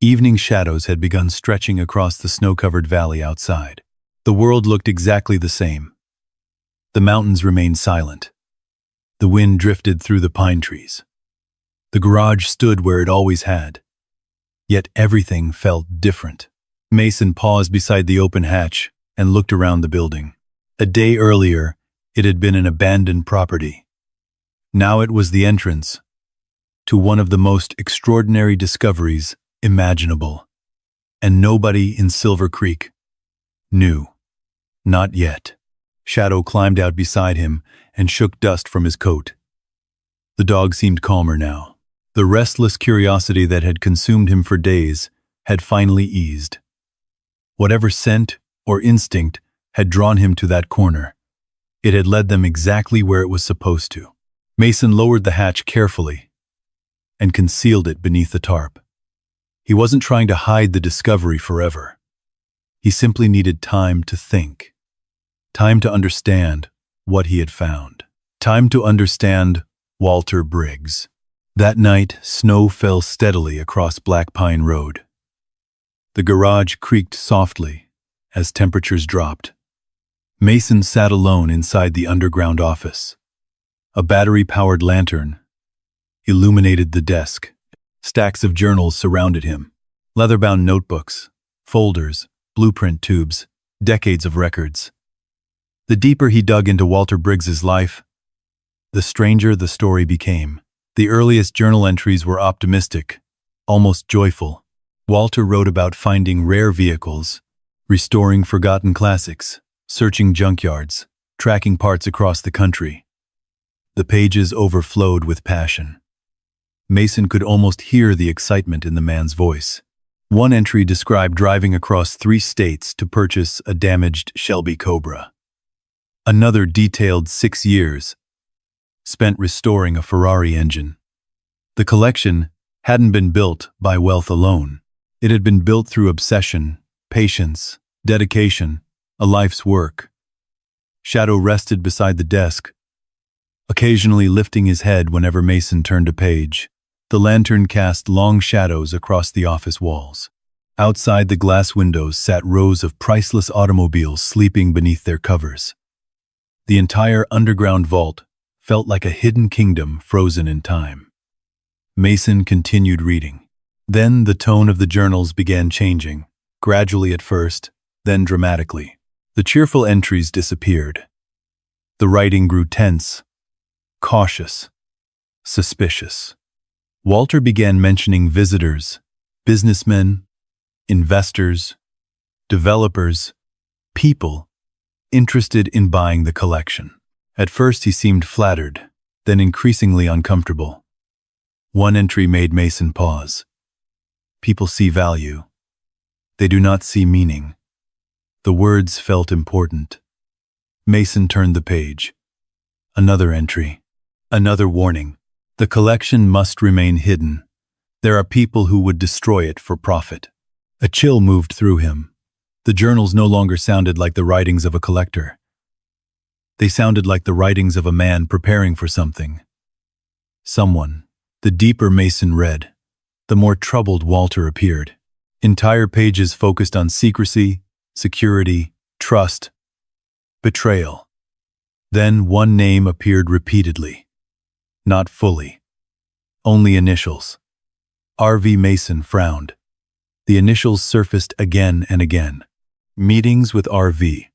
evening shadows had begun stretching across the snow-covered valley outside. The world looked exactly the same. The mountains remained silent. The wind drifted through the pine trees. The garage stood where it always had. Yet everything felt different. Mason paused beside the open hatch and looked around the building. A day earlier, it had been an abandoned property. Now it was the entrance to one of the most extraordinary discoveries imaginable. And nobody in Silver Creek knew. Not yet. Shadow climbed out beside him and shook dust from his coat. The dog seemed calmer now. The restless curiosity that had consumed him for days had finally eased. Whatever scent or instinct had drawn him to that corner, it had led them exactly where it was supposed to. Mason lowered the hatch carefully and concealed it beneath the tarp. He wasn't trying to hide the discovery forever. He simply needed time to think. Time to understand what he had found. Time to understand Walter Briggs. That night, snow fell steadily across Black Pine Road. The garage creaked softly as temperatures dropped. Mason sat alone inside the underground office. A battery-powered lantern illuminated the desk. Stacks of journals surrounded him. Leather-bound notebooks, folders, blueprint tubes, decades of records. The deeper he dug into Walter Briggs's life, the stranger the story became. The earliest journal entries were optimistic, almost joyful. Walter wrote about finding rare vehicles, restoring forgotten classics, searching junkyards, tracking parts across the country. The pages overflowed with passion. Mason could almost hear the excitement in the man's voice. One entry described driving across 3 states to purchase a damaged Shelby Cobra. Another detailed 6 years spent restoring a Ferrari engine. The collection hadn't been built by wealth alone. It had been built through obsession, patience, dedication, a life's work. Shadow rested beside the desk, occasionally lifting his head whenever Mason turned a page. The lantern cast long shadows across the office walls. Outside the glass windows sat rows of priceless automobiles sleeping beneath their covers. The entire underground vault felt like a hidden kingdom frozen in time. Mason continued reading. Then the tone of the journals began changing, gradually at first, then dramatically. The cheerful entries disappeared. The writing grew tense, cautious, suspicious. Walter began mentioning visitors, businessmen, investors, developers, people interested in buying the collection. At first he seemed flattered, then increasingly uncomfortable. One entry made Mason pause. People see value. They do not see meaning. The words felt important. Mason turned the page. Another entry. Another warning. The collection must remain hidden. There are people who would destroy it for profit. A chill moved through him. The journals no longer sounded like the writings of a collector. They sounded like the writings of a man preparing for something. Someone. The deeper Mason read, the more troubled Walter appeared. Entire pages focused on secrecy, security, trust, betrayal. Then one name appeared repeatedly. Not fully. Only initials. R.V. Mason frowned. The initials surfaced again and again. Meetings with R.V.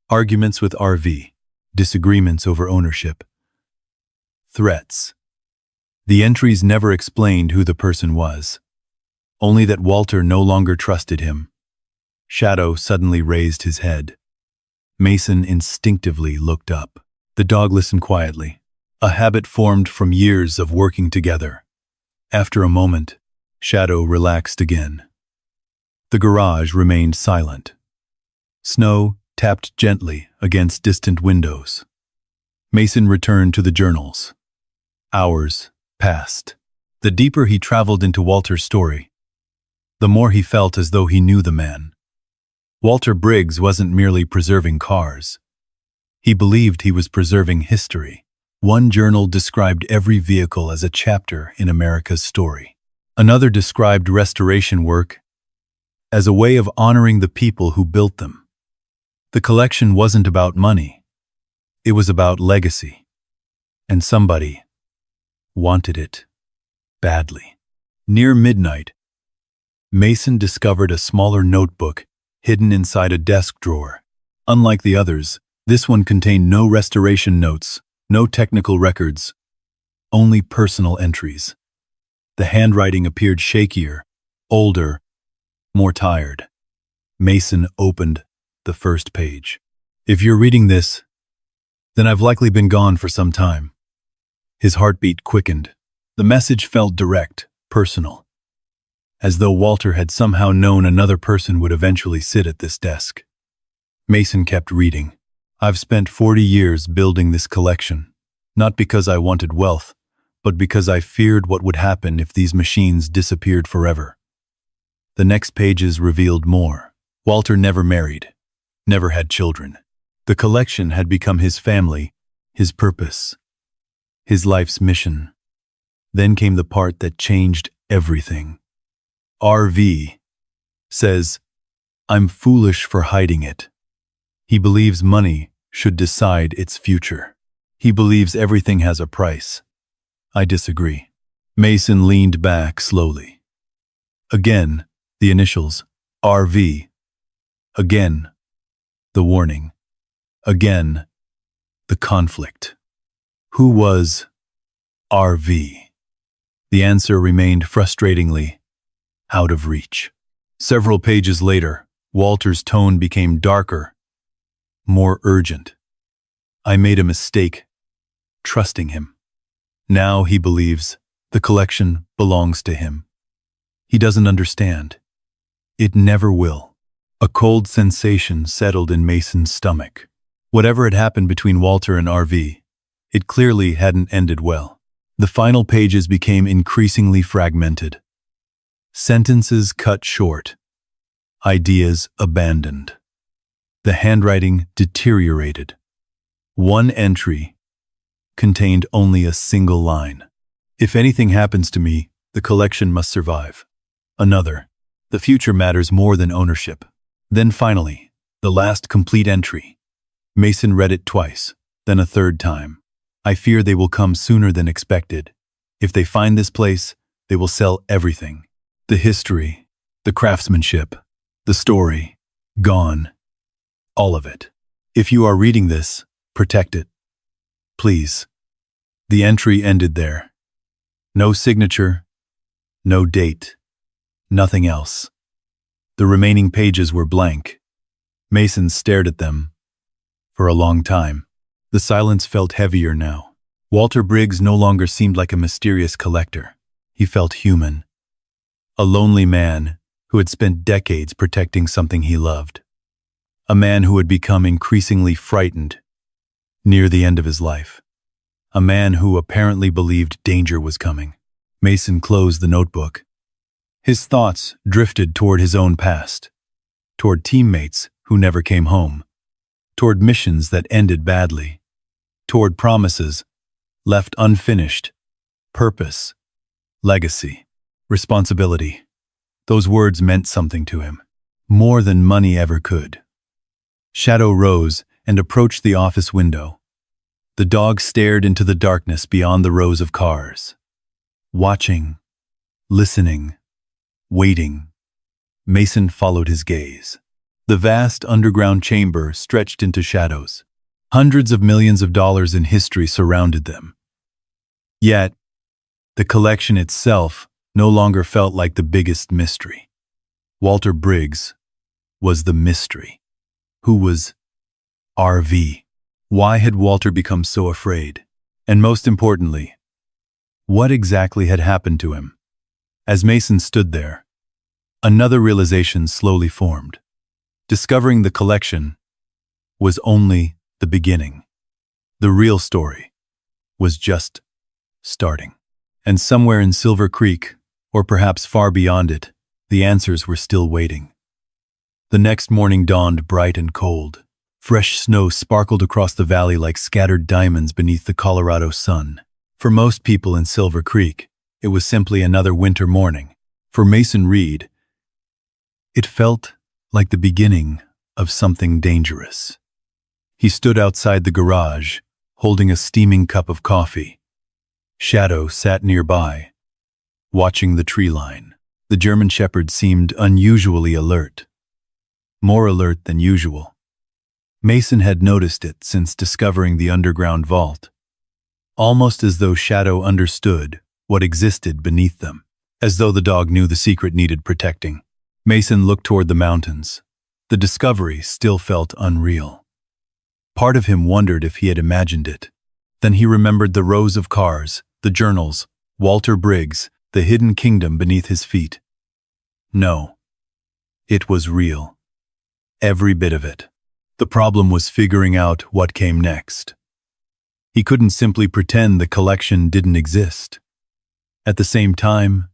Arguments with R.V. Disagreements over ownership. Threats. The entries never explained who the person was. Only that Walter no longer trusted him. Shadow suddenly raised his head. Mason instinctively looked up. The dog listened quietly. A habit formed from years of working together. After a moment, Shadow relaxed again. The garage remained silent. Snow tapped gently against distant windows. Mason returned to the journals. Hours passed. The deeper he traveled into Walter's story, the more he felt as though he knew the man. Walter Briggs wasn't merely preserving cars. He believed he was preserving history. One journal described every vehicle as a chapter in America's story. Another described restoration work as a way of honoring the people who built them. The collection wasn't about money. It was about legacy. And somebody wanted it badly. Near midnight, Mason discovered a smaller notebook hidden inside a desk drawer. Unlike the others, this one contained no restoration notes, no technical records, only personal entries. The handwriting appeared shakier, older, more tired. Mason opened the first page. If you're reading this, then I've likely been gone for some time. His heartbeat quickened. The message felt direct, personal, as though Walter had somehow known another person would eventually sit at this desk. Mason kept reading. I've spent 40 years building this collection, not because I wanted wealth, but because I feared what would happen if these machines disappeared forever. The next pages revealed more. Walter never married, never had children. The collection had become his family, his purpose, his life's mission. Then came the part that changed everything. R.V. says, I'm foolish for hiding it. He believes money should decide its future. He believes everything has a price. I disagree. Mason leaned back slowly. Again, the initials, R.V. Again, the warning. Again, the conflict. Who was R.V.? The answer remained frustratingly out of reach. Several pages later, Walter's tone became darker, more urgent. I made a mistake, trusting him. Now he believes the collection belongs to him. He doesn't understand. It never will. A cold sensation settled in Mason's stomach. Whatever had happened between Walter and R.V., it clearly hadn't ended well. The final pages became increasingly fragmented. Sentences cut short. Ideas abandoned. The handwriting deteriorated. One entry contained only a single line. If anything happens to me, the collection must survive. Another. The future matters more than ownership. Then finally, the last complete entry. Mason read it twice, then a third time. I fear they will come sooner than expected. If they find this place, they will sell everything. The history, the craftsmanship, the story, gone. All of it. If you are reading this, protect it. Please. The entry ended there. No signature, no date, nothing else. The remaining pages were blank. Mason stared at them for a long time. The silence felt heavier now. Walter Briggs no longer seemed like a mysterious collector. He felt human. A lonely man who had spent decades protecting something he loved. A man who had become increasingly frightened near the end of his life. A man who apparently believed danger was coming. Mason closed the notebook. His thoughts drifted toward his own past, toward teammates who never came home, toward missions that ended badly, toward promises left unfinished, purpose, legacy, responsibility. Those words meant something to him, more than money ever could. Shadow rose and approached the office window. The dog stared into the darkness beyond the rows of cars. Watching, listening, waiting. Mason followed his gaze. The vast underground chamber stretched into shadows. Hundreds of millions of dollars in history surrounded them. Yet, the collection itself no longer felt like the biggest mystery. Walter Briggs was the mystery. Who was RV? Why had Walter become so afraid? And most importantly, what exactly had happened to him? As Mason stood there, another realization slowly formed. Discovering the collection was only the beginning. The real story was just starting. And somewhere in Silver Creek, or perhaps far beyond it, the answers were still waiting. The next morning dawned bright and cold. Fresh snow sparkled across the valley like scattered diamonds beneath the Colorado sun. For most people in Silver Creek, it was simply another winter morning. For Mason Reed, it felt like the beginning of something dangerous. He stood outside the garage, holding a steaming cup of coffee. Shadow sat nearby, watching the tree line. The German Shepherd seemed unusually alert. More alert than usual. Mason had noticed it since discovering the underground vault. Almost as though Shadow understood what existed beneath them. As though the dog knew the secret needed protecting. Mason looked toward the mountains. The discovery still felt unreal. Part of him wondered if he had imagined it. Then he remembered the rows of cars, the journals, Walter Briggs, the hidden kingdom beneath his feet. No. It was real. Every bit of it. The problem was figuring out what came next. He couldn't simply pretend the collection didn't exist. At the same time,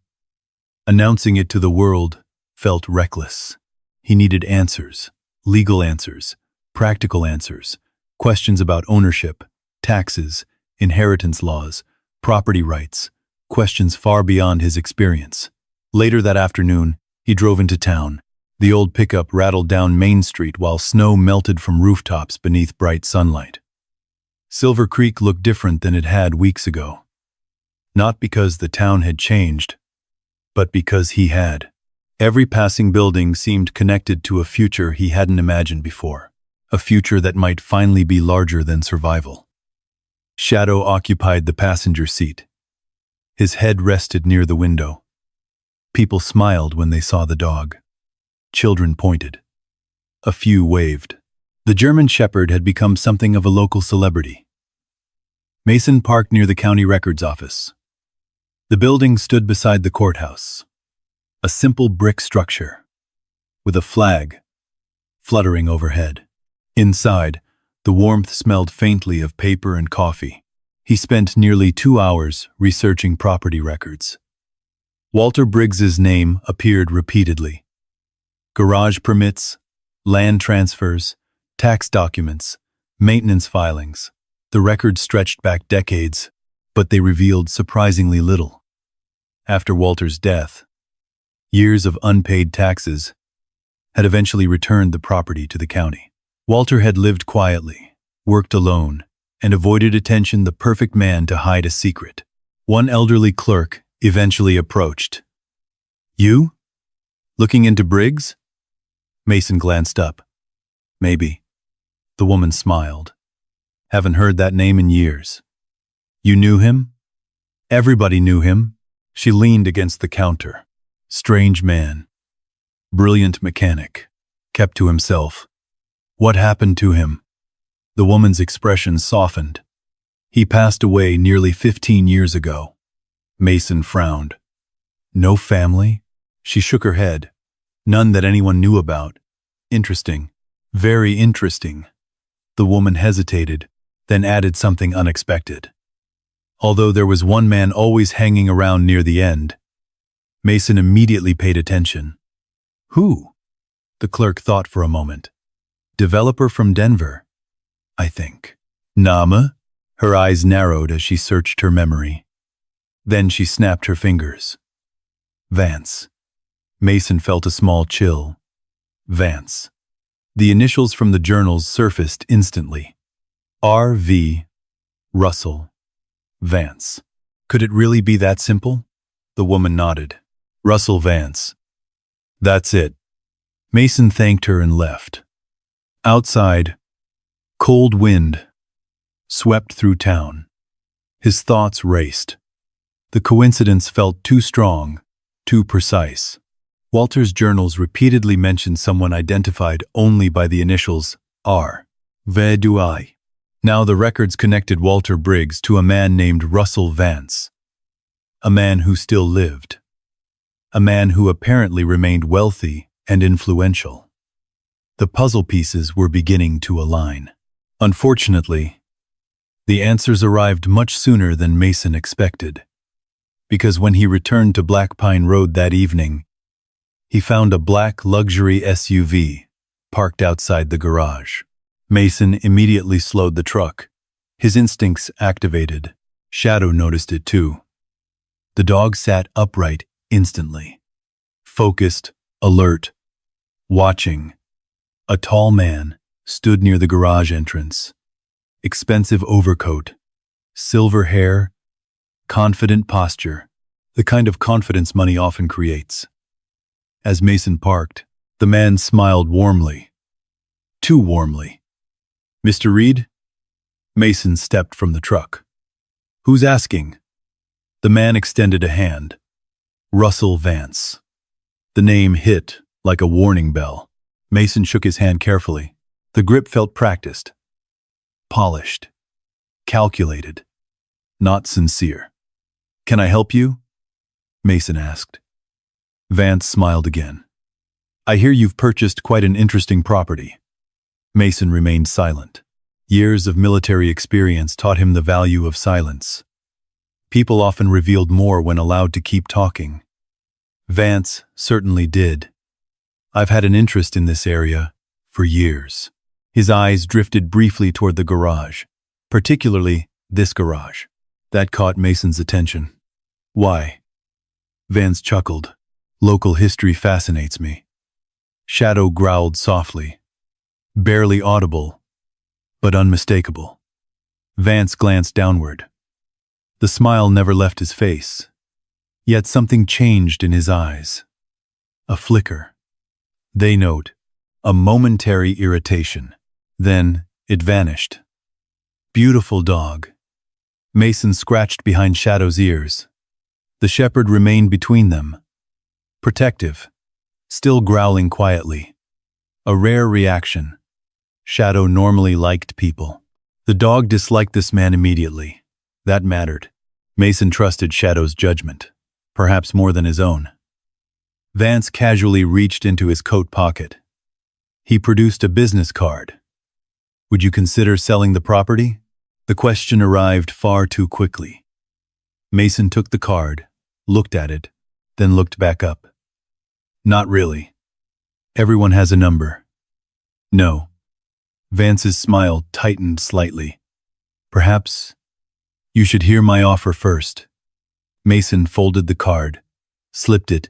announcing it to the world felt reckless. He needed answers, legal answers, practical answers, questions about ownership, taxes, inheritance laws, property rights, questions far beyond his experience. Later that afternoon, he drove into town. The old pickup rattled down Main Street while snow melted from rooftops beneath bright sunlight. Silver Creek looked different than it had weeks ago. Not because the town had changed, but because he had. Every passing building seemed connected to a future he hadn't imagined before. A future that might finally be larger than survival. Shadow occupied the passenger seat. His head rested near the window. People smiled when they saw the dog. Children pointed. A few waved. The German Shepherd had become something of a local celebrity. Mason parked near the county records office. The building stood beside the courthouse. A simple brick structure, with a flag fluttering overhead. Inside, the warmth smelled faintly of paper and coffee. He spent nearly 2 hours researching property records. Walter Briggs's name appeared repeatedly. Garage permits, land transfers, tax documents, maintenance filings. The records stretched back decades, but they revealed surprisingly little. After Walter's death, years of unpaid taxes had eventually returned the property to the county. Walter had lived quietly, worked alone, and avoided attention, the perfect man to hide a secret. One elderly clerk eventually approached. "You? Looking into Briggs?" Mason glanced up. "Maybe." The woman smiled. "Haven't heard that name in years." "You knew him?" "Everybody knew him." She leaned against the counter. Strange man. Brilliant mechanic. Kept to himself. What happened to him? The woman's expression softened. He passed away nearly 15 years ago. Mason frowned. No family? She shook her head. None that anyone knew about. Interesting. Very interesting. The woman hesitated, then added something unexpected. Although there was one man always hanging around near the end. Mason immediately paid attention. Who? The clerk thought for a moment. Developer from Denver, I think. Name? Her eyes narrowed as she searched her memory. Then she snapped her fingers. Vance. Mason felt a small chill. Vance. The initials from the journals surfaced instantly. R.V. Russell Vance. Could it really be that simple? The woman nodded. Russell Vance. That's it. Mason thanked her and left. Outside, cold wind swept through town. His thoughts raced. The coincidence felt too strong, too precise. Walter's journals repeatedly mentioned someone identified only by the initials R. V. Now the records connected Walter Briggs to a man named Russell Vance. A man who still lived. A man who apparently remained wealthy and influential. The puzzle pieces were beginning to align. Unfortunately, the answers arrived much sooner than Mason expected. Because when he returned to Black Pine Road that evening, he found a black luxury SUV parked outside the garage. Mason immediately slowed the truck. His instincts activated. Shadow noticed it too. The dog sat upright instantly. Focused, alert, watching. A tall man stood near the garage entrance. Expensive overcoat, silver hair, confident posture, the kind of confidence money often creates. As Mason parked, the man smiled warmly. Too warmly. Mr. Reed? Mason stepped from the truck. Who's asking? The man extended a hand. Russell Vance. The name hit like a warning bell. Mason shook his hand carefully. The grip felt practiced. Polished. Calculated. Not sincere. Can I help you? Mason asked. Vance smiled again. I hear you've purchased quite an interesting property. Mason remained silent. Years of military experience taught him the value of silence. People often revealed more when allowed to keep talking. Vance certainly did. I've had an interest in this area for years. His eyes drifted briefly toward the garage, particularly this garage. That caught Mason's attention. Why? Vance chuckled. Local history fascinates me. Shadow growled softly. Barely audible, but unmistakable. Vance glanced downward. The smile never left his face. Yet something changed in his eyes. A flicker. They note, a momentary irritation. Then it vanished. Beautiful dog. Mason scratched behind Shadow's ears. The shepherd remained between them. Protective, still growling quietly. A rare reaction. Shadow normally liked people. The dog disliked this man immediately. That mattered. Mason trusted Shadow's judgment, perhaps more than his own. Vance casually reached into his coat pocket. He produced a business card. Would you consider selling the property? The question arrived far too quickly. Mason took the card, looked at it, then looked back up. Not really. Everyone has a number. No. Vance's smile tightened slightly. Perhaps you should hear my offer first. Mason folded the card, slipped it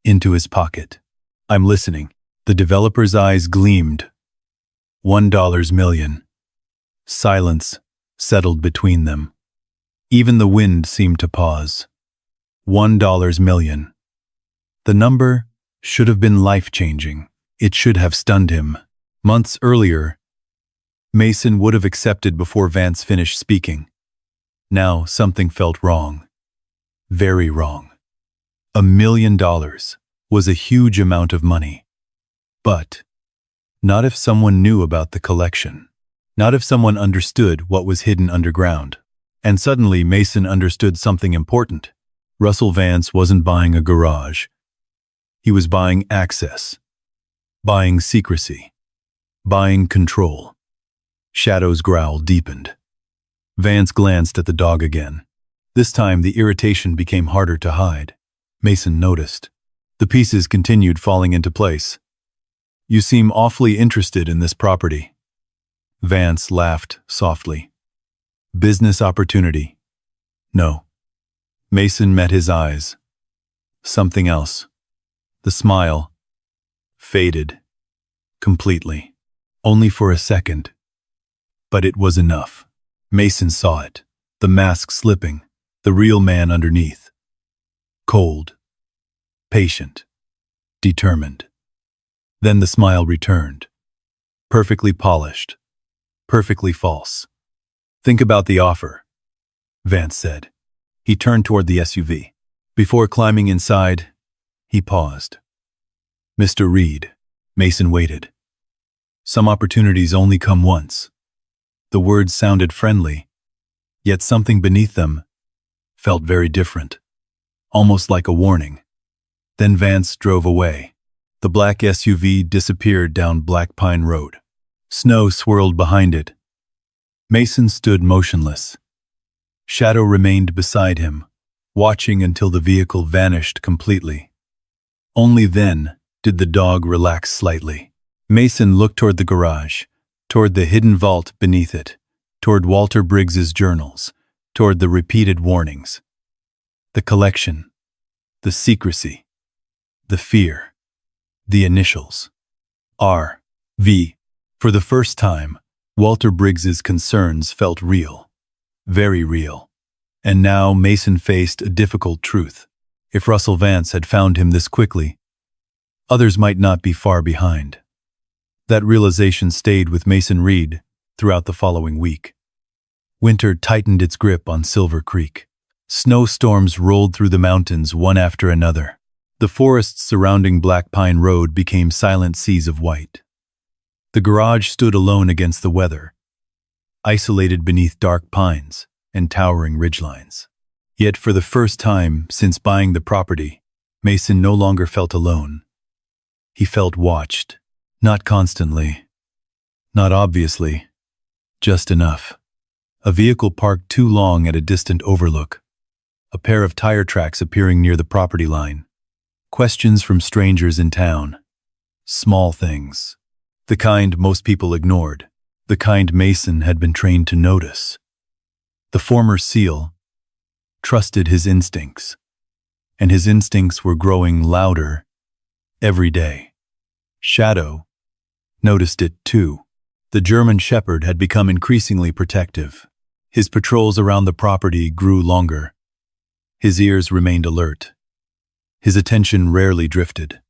into his pocket. I'm listening. The developer's eyes gleamed. $1 million. Silence settled between them. Even the wind seemed to pause. $1 million. The number should have been life-changing. It should have stunned him. Months earlier, Mason would have accepted before Vance finished speaking. Now something felt wrong. Very wrong. $1 million was a huge amount of money. But Not if someone knew about the collection. Not if someone understood what was hidden underground. And suddenly Mason understood something important. Russell Vance wasn't buying a garage. He was buying access. Buying secrecy. Buying control. Shadow's growl deepened. Vance glanced at the dog again. This time the irritation became harder to hide. Mason noticed. The pieces continued falling into place. "You seem awfully interested in this property." Vance laughed softly. "Business opportunity." "No." Mason met his eyes. Something else. The smile faded completely. Only for a second. But it was enough. Mason saw it. The mask slipping. The real man underneath. Cold. Patient. Determined. Then the smile returned. Perfectly polished. Perfectly false. "Think about the offer," Vance said. He turned toward the SUV. Before climbing inside, he paused. "Mr. Reed." Mason waited. "Some opportunities only come once." The words sounded friendly, yet something beneath them felt very different, almost like a warning. Then Vance drove away. The black SUV disappeared down Black Pine Road. Snow swirled behind it. Mason stood motionless. Shadow remained beside him, watching until the vehicle vanished completely. Only then did the dog relax slightly. Mason looked toward the garage, toward the hidden vault beneath it, toward Walter Briggs's journals, toward the repeated warnings. The collection, the secrecy, the fear, the initials. R.V. For the first time, Walter Briggs's concerns felt real, very real. And now Mason faced a difficult truth. If Russell Vance had found him this quickly, others might not be far behind. That realization stayed with Mason Reed throughout the following week. Winter tightened its grip on Silver Creek. Snowstorms rolled through the mountains one after another. The forests surrounding Black Pine Road became silent seas of white. The garage stood alone against the weather, isolated beneath dark pines and towering ridgelines. Yet for the first time since buying the property, Mason no longer felt alone. He felt watched, not constantly, not obviously, just enough. A vehicle parked too long at a distant overlook. A pair of tire tracks appearing near the property line. Questions from strangers in town. Small things. The kind most people ignored. The kind Mason had been trained to notice. The former SEAL trusted his instincts, and his instincts were growing louder every day. Shadow noticed it too. The German Shepherd had become increasingly protective. His patrols around the property grew longer. His ears remained alert. His attention rarely drifted.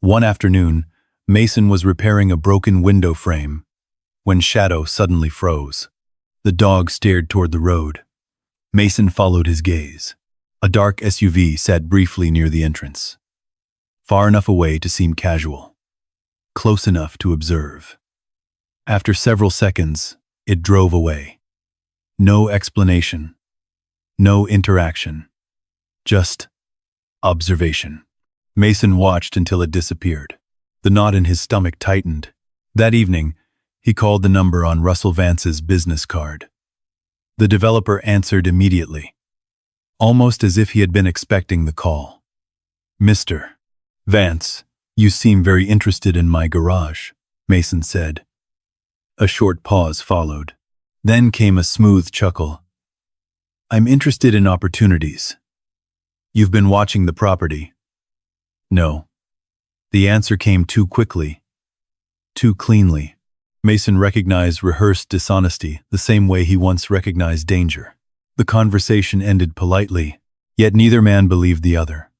One afternoon, Mason was repairing a broken window frame when Shadow suddenly froze. The dog stared toward the road. Mason followed his gaze. A dark SUV sat briefly near the entrance. Far enough away to seem casual. Close enough to observe. After several seconds, it drove away. No explanation. No interaction. Just observation. Mason watched until it disappeared. The knot in his stomach tightened. That evening, he called the number on Russell Vance's business card. The developer answered immediately, almost as if he had been expecting the call. "Mr. Vance, you seem very interested in my garage," Mason said. A short pause followed. Then came a smooth chuckle. "I'm interested in opportunities. You've been watching the property." "No." The answer came too quickly, too cleanly. Mason recognized rehearsed dishonesty the same way he once recognized danger. The conversation ended politely, yet neither man believed the other.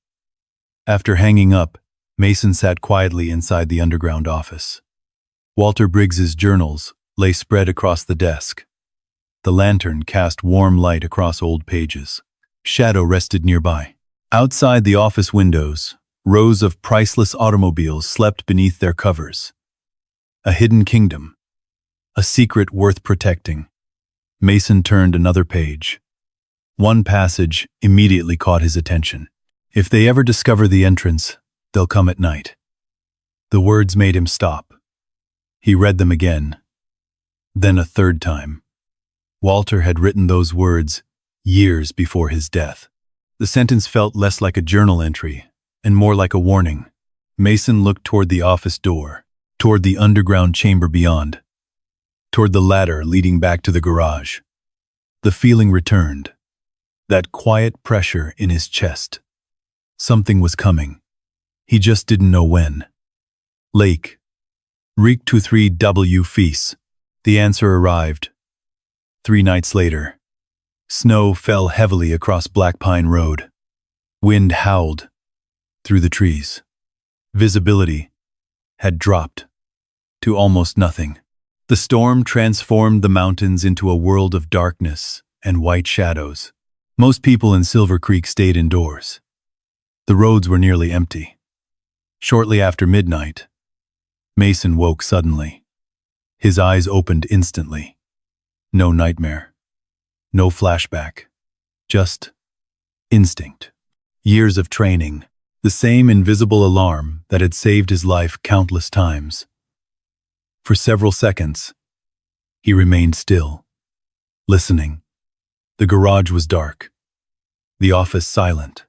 After hanging up, Mason sat quietly inside the underground office. Walter Briggs's journals lay spread across the desk. The lantern cast warm light across old pages. Shadow rested nearby. Outside the office windows, rows of priceless automobiles slept beneath their covers. A hidden kingdom. A secret worth protecting. Mason turned another page. One passage immediately caught his attention. If they ever discover the entrance, they'll come at night. The words made him stop. He read them again, then a third time. Walter had written those words years before his death. The sentence felt less like a journal entry and more like a warning. Mason looked toward the office door, toward the underground chamber beyond, toward the ladder leading back to the garage. The feeling returned. That quiet pressure in his chest. Something was coming. He just didn't know when. Lake. Reek 23W Fees. The answer arrived. 3 nights later. Snow fell heavily across Black Pine Road. Wind howled through the trees. Visibility had dropped to almost nothing. The storm transformed the mountains into a world of darkness and white shadows. Most people in Silver Creek stayed indoors. The roads were nearly empty. Shortly after midnight, Mason woke suddenly. His eyes opened instantly. No nightmare. No flashback. Just instinct. Years of training. The same invisible alarm that had saved his life countless times. For several seconds, he remained still, listening. The garage was dark. The office silent.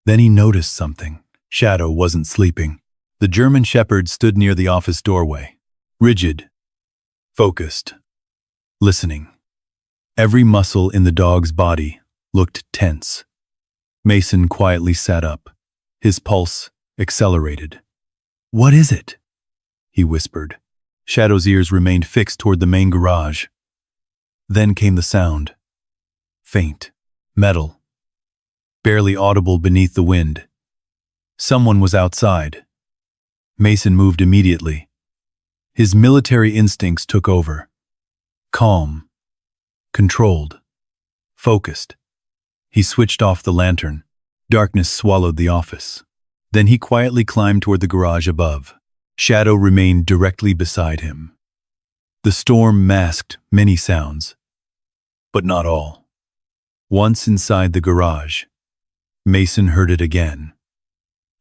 Then he noticed something. Shadow wasn't sleeping. The German Shepherd stood near the office doorway. Rigid. Focused. Listening. Every muscle in the dog's body looked tense. Mason quietly sat up. His pulse accelerated. "What is it?" he whispered. Shadow's ears remained fixed toward the main garage. Then came the sound. Faint. Metal. Barely audible beneath the wind. Someone was outside. Mason moved immediately. His military instincts took over. Calm. Controlled. Focused. He switched off the lantern. Darkness swallowed the office. Then he quietly climbed toward the garage above. Shadow remained directly beside him. The storm masked many sounds, but not all. Once inside the garage, Mason heard it again.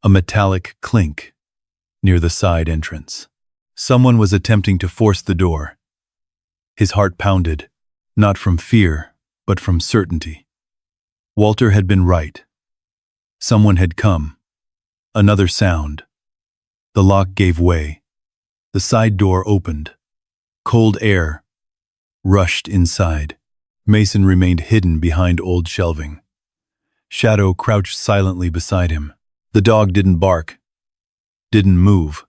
A metallic clink near the side entrance. Someone was attempting to force the door. His heart pounded, not from fear, but from certainty. Walter had been right. Someone had come. Another sound. The lock gave way. The side door opened. Cold air rushed inside. Mason remained hidden behind old shelving. Shadow crouched silently beside him. The dog didn't bark, didn't move,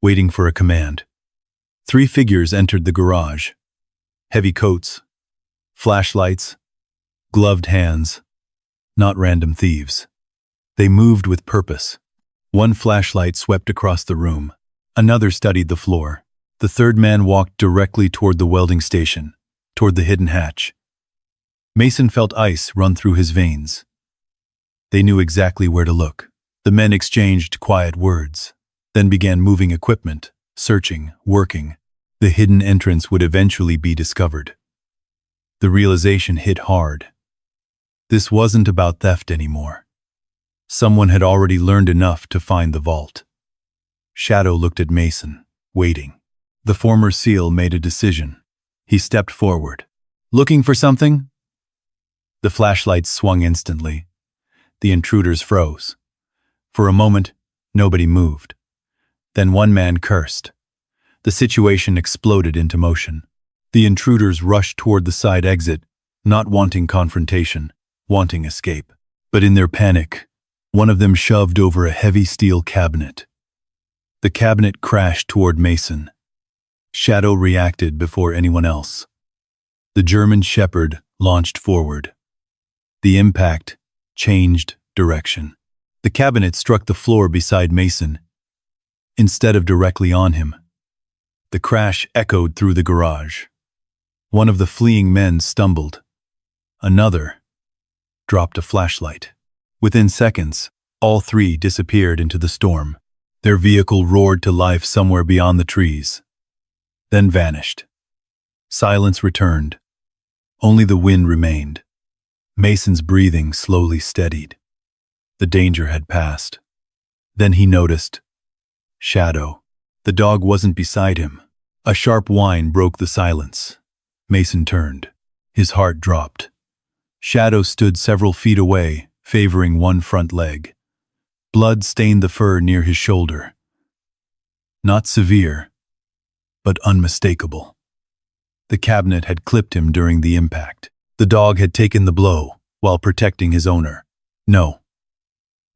waiting for a command. 3 figures entered the garage. Heavy coats, flashlights, gloved hands, not random thieves. They moved with purpose. One flashlight swept across the room. Another studied the floor. The third man walked directly toward the welding station, toward the hidden hatch. Mason felt ice run through his veins. They knew exactly where to look. The men exchanged quiet words, then began moving equipment, searching, working. The hidden entrance would eventually be discovered. The realization hit hard. This wasn't about theft anymore. Someone had already learned enough to find the vault. Shadow looked at Mason, waiting. The former SEAL made a decision. He stepped forward. "Looking for something?" The flashlights swung instantly. The intruders froze. For a moment, nobody moved. Then one man cursed. The situation exploded into motion. The intruders rushed toward the side exit, not wanting confrontation, wanting escape. But in their panic, one of them shoved over a heavy steel cabinet. The cabinet crashed toward Mason. Shadow reacted before anyone else. The German Shepherd launched forward. The impact changed direction. The cabinet struck the floor beside Mason, instead of directly on him. The crash echoed through the garage. One of the fleeing men stumbled. Another dropped a flashlight. Within seconds, all 3 disappeared into the storm. Their vehicle roared to life somewhere beyond the trees. then vanished. Silence returned. Only the wind remained. Mason's breathing slowly steadied. The danger had passed. Then he noticed Shadow. The dog wasn't beside him. A sharp whine broke the silence. Mason turned. His heart dropped. Shadow stood several feet away, favoring one front leg. Blood stained the fur near his shoulder. Not severe, but unmistakable. The cabinet had clipped him during the impact. The dog had taken the blow while protecting his owner. No.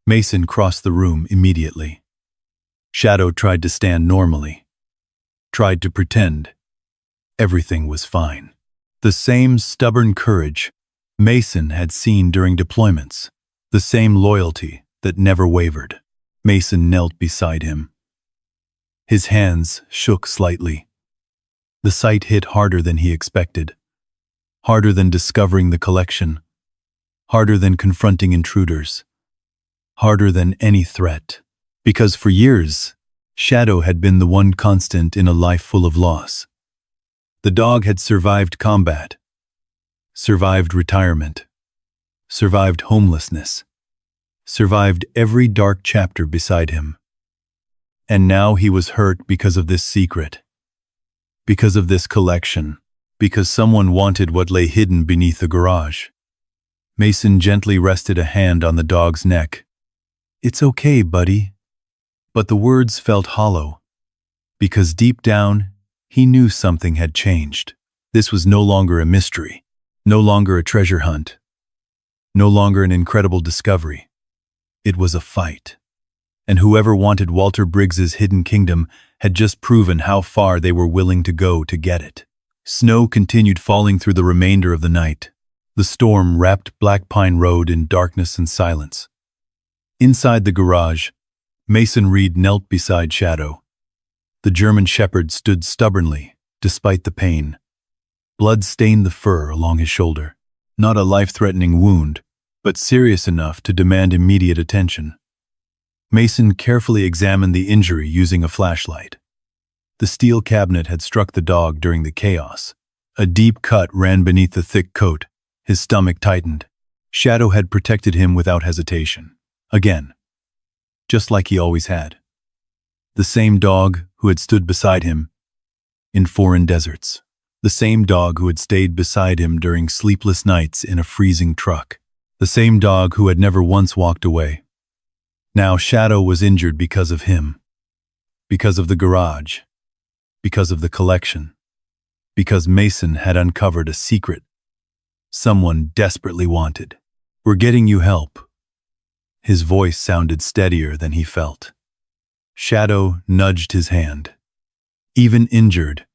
Mason crossed the room immediately. Shadow tried to stand normally. Tried to pretend everything was fine. The same stubborn courage Mason had seen during deployments. The same loyalty that never wavered. Mason knelt beside him. His hands shook slightly. The sight hit harder than he expected. Harder than discovering the collection. Harder than confronting intruders. Harder than any threat. Because for years, Shadow had been the one constant in a life full of loss. The dog had survived combat, survived retirement, survived homelessness, survived every dark chapter beside him. And now he was hurt because of this secret, because of this collection, because someone wanted what lay hidden beneath the garage. Mason gently rested a hand on the dog's neck. "It's okay, buddy." But the words felt hollow, because deep down, he knew something had changed. This was no longer a mystery, no longer a treasure hunt, no longer an incredible discovery. It was a fight. And whoever wanted Walter Briggs's hidden kingdom had just proven how far they were willing to go to get it. Snow continued falling through the remainder of the night. The storm wrapped Black Pine Road in darkness and silence. Inside the garage, Mason Reed knelt beside Shadow. The German shepherd stood stubbornly, despite the pain. Blood stained the fur along his shoulder. Not a life-threatening wound, but serious enough to demand immediate attention. Mason carefully examined the injury using a flashlight. The steel cabinet had struck the dog during the chaos. A deep cut ran beneath the thick coat. His stomach tightened. Shadow had protected him without hesitation. Again. Just like he always had. The same dog who had stood beside him in foreign deserts. The same dog who had stayed beside him during sleepless nights in a freezing truck. The same dog who had never once walked away. Now Shadow was injured because of him. Because of the garage. Because of the collection. Because Mason had uncovered a secret someone desperately wanted. "We're getting you help." His voice sounded steadier than he felt. Shadow nudged his hand. Even injured,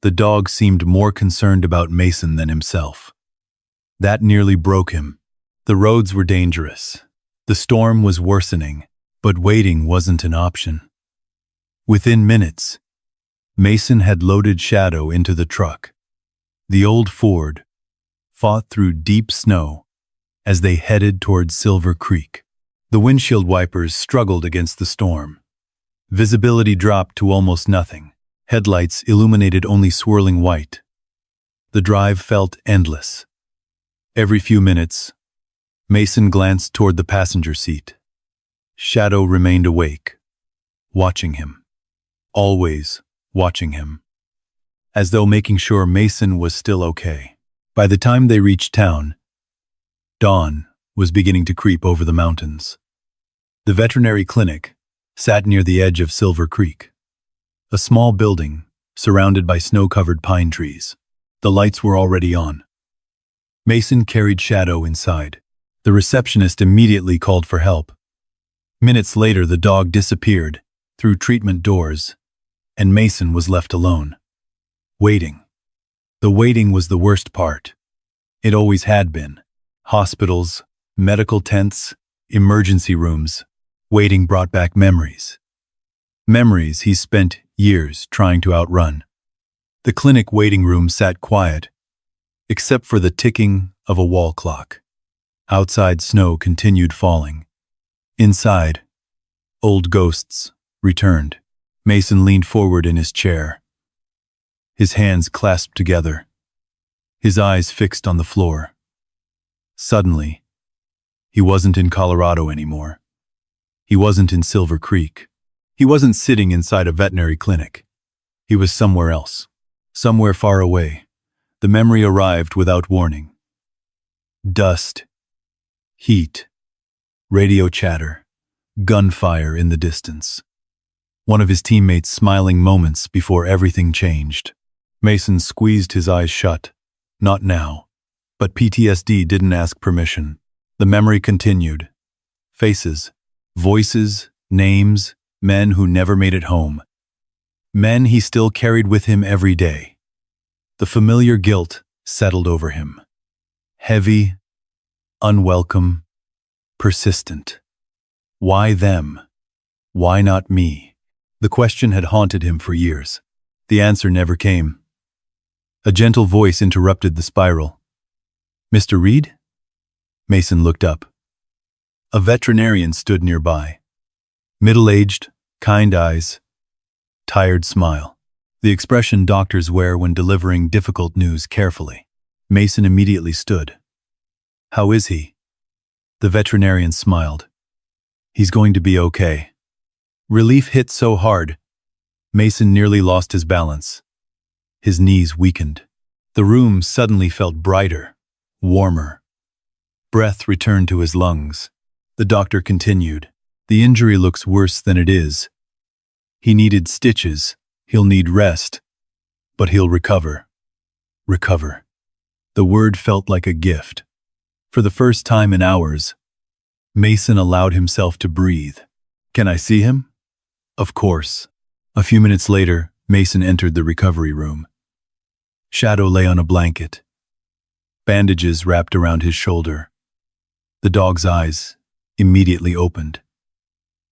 the dog seemed more concerned about Mason than himself. That nearly broke him. The roads were dangerous. The storm was worsening, but waiting wasn't an option. Within minutes, Mason had loaded Shadow into the truck. The old Ford fought through deep snow as they headed toward Silver Creek. The windshield wipers struggled against the storm. Visibility dropped to almost nothing. Headlights illuminated only swirling white. The drive felt endless. Every few minutes, Mason glanced toward the passenger seat. Shadow remained awake, watching him. Always watching him. As though making sure Mason was still okay. By the time they reached town, dawn was beginning to creep over the mountains. The veterinary clinic sat near the edge of Silver Creek. A small building surrounded by snow-covered pine trees. The lights were already on. Mason carried Shadow inside. The receptionist immediately called for help. Minutes later, the dog disappeared through treatment doors, and Mason was left alone. Waiting. The waiting was the worst part. It always had been. Hospitals, medical tents, emergency rooms. Waiting brought back memories. Memories he spent years trying to outrun. The clinic waiting room sat quiet, except for the ticking of a wall clock. Outside, snow continued falling. Inside, old ghosts returned. Mason leaned forward in his chair. his hands clasped together, his eyes fixed on the floor. Suddenly, he wasn't in Colorado anymore. He wasn't in Silver Creek. He wasn't sitting inside a veterinary clinic. He was somewhere else, somewhere far away. The memory arrived without warning. Dust, heat, radio chatter, gunfire in the distance. One of his teammates' smiling moments before everything changed. Mason squeezed his eyes shut. Not now. But PTSD didn't ask permission. The memory continued. Faces, voices, names, men who never made it home. Men he still carried with him every day. The familiar guilt settled over him. Heavy, unwelcome, persistent. Why them? Why not me? The question had haunted him for years. The answer never came. A gentle voice interrupted the spiral. "Mr. Reed?" Mason looked up. A veterinarian stood nearby. Middle-aged, kind eyes, tired smile. The expression doctors wear when delivering difficult news carefully. Mason immediately stood. "How is he?" The veterinarian smiled. "He's going to be okay." Relief hit so hard, Mason nearly lost his balance. His knees weakened. The room suddenly felt brighter, warmer. Breath returned to his lungs. The doctor continued. "The injury looks worse than it is. He needed stitches. He'll need rest. But he'll recover." Recover. The word felt like a gift. For the first time in hours, Mason allowed himself to breathe. "Can I see him?" "Of course." A few minutes later, Mason entered the recovery room. Shadow lay on a blanket. Bandages wrapped around his shoulder. The dog's eyes immediately opened.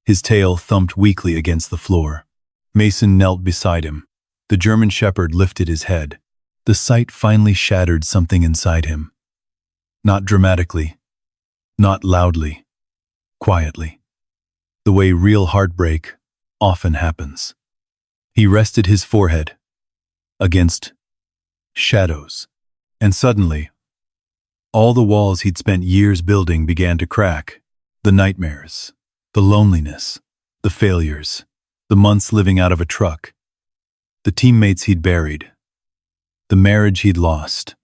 His tail thumped weakly against the floor. Mason knelt beside him. The German Shepherd lifted his head. The sight finally shattered something inside him. Not dramatically, not loudly, quietly. The way real heartbreak often happens. He rested his forehead against shadows, and suddenly, all the walls he'd spent years building began to crack. The nightmares, the loneliness, the failures, the months living out of a truck, the teammates he'd buried, the marriage he'd lost,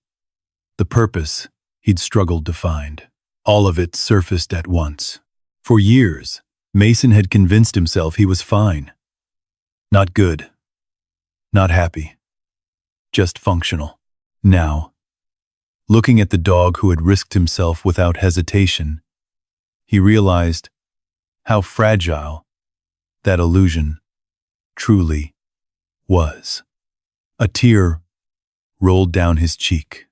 the purpose he'd struggled to find. All of it surfaced at once. For years, Mason had convinced himself he was fine. Not good. Not happy. Just functional. Now, looking at the dog who had risked himself without hesitation, he realized how fragile that illusion truly was. A tear rolled down his cheek.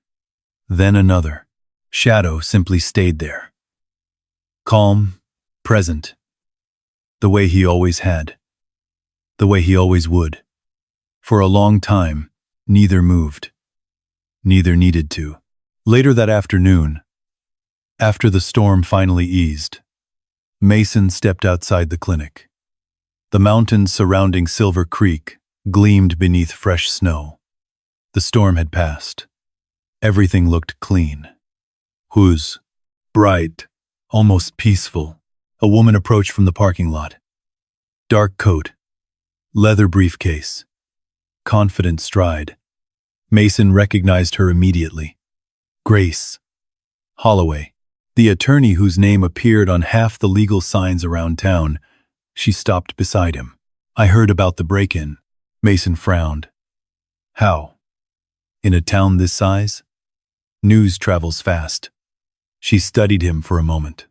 Then another. Shadow simply stayed there. Calm, present. The way he always had. The way he always would. For a long time, neither moved. Neither needed to. Later that afternoon, after the storm finally eased, Mason stepped outside the clinic. The mountains surrounding Silver Creek gleamed beneath fresh snow. The storm had passed. Everything looked clean. Whose? Bright, almost peaceful. A woman approached from the parking lot. Dark coat, leather briefcase, confident stride. Mason recognized her immediately. Grace Holloway, the attorney whose name appeared on half the legal signs around town. She stopped beside him. "I heard about the break-in." Mason frowned. "How? In a town this size? News travels fast." She studied him for a moment,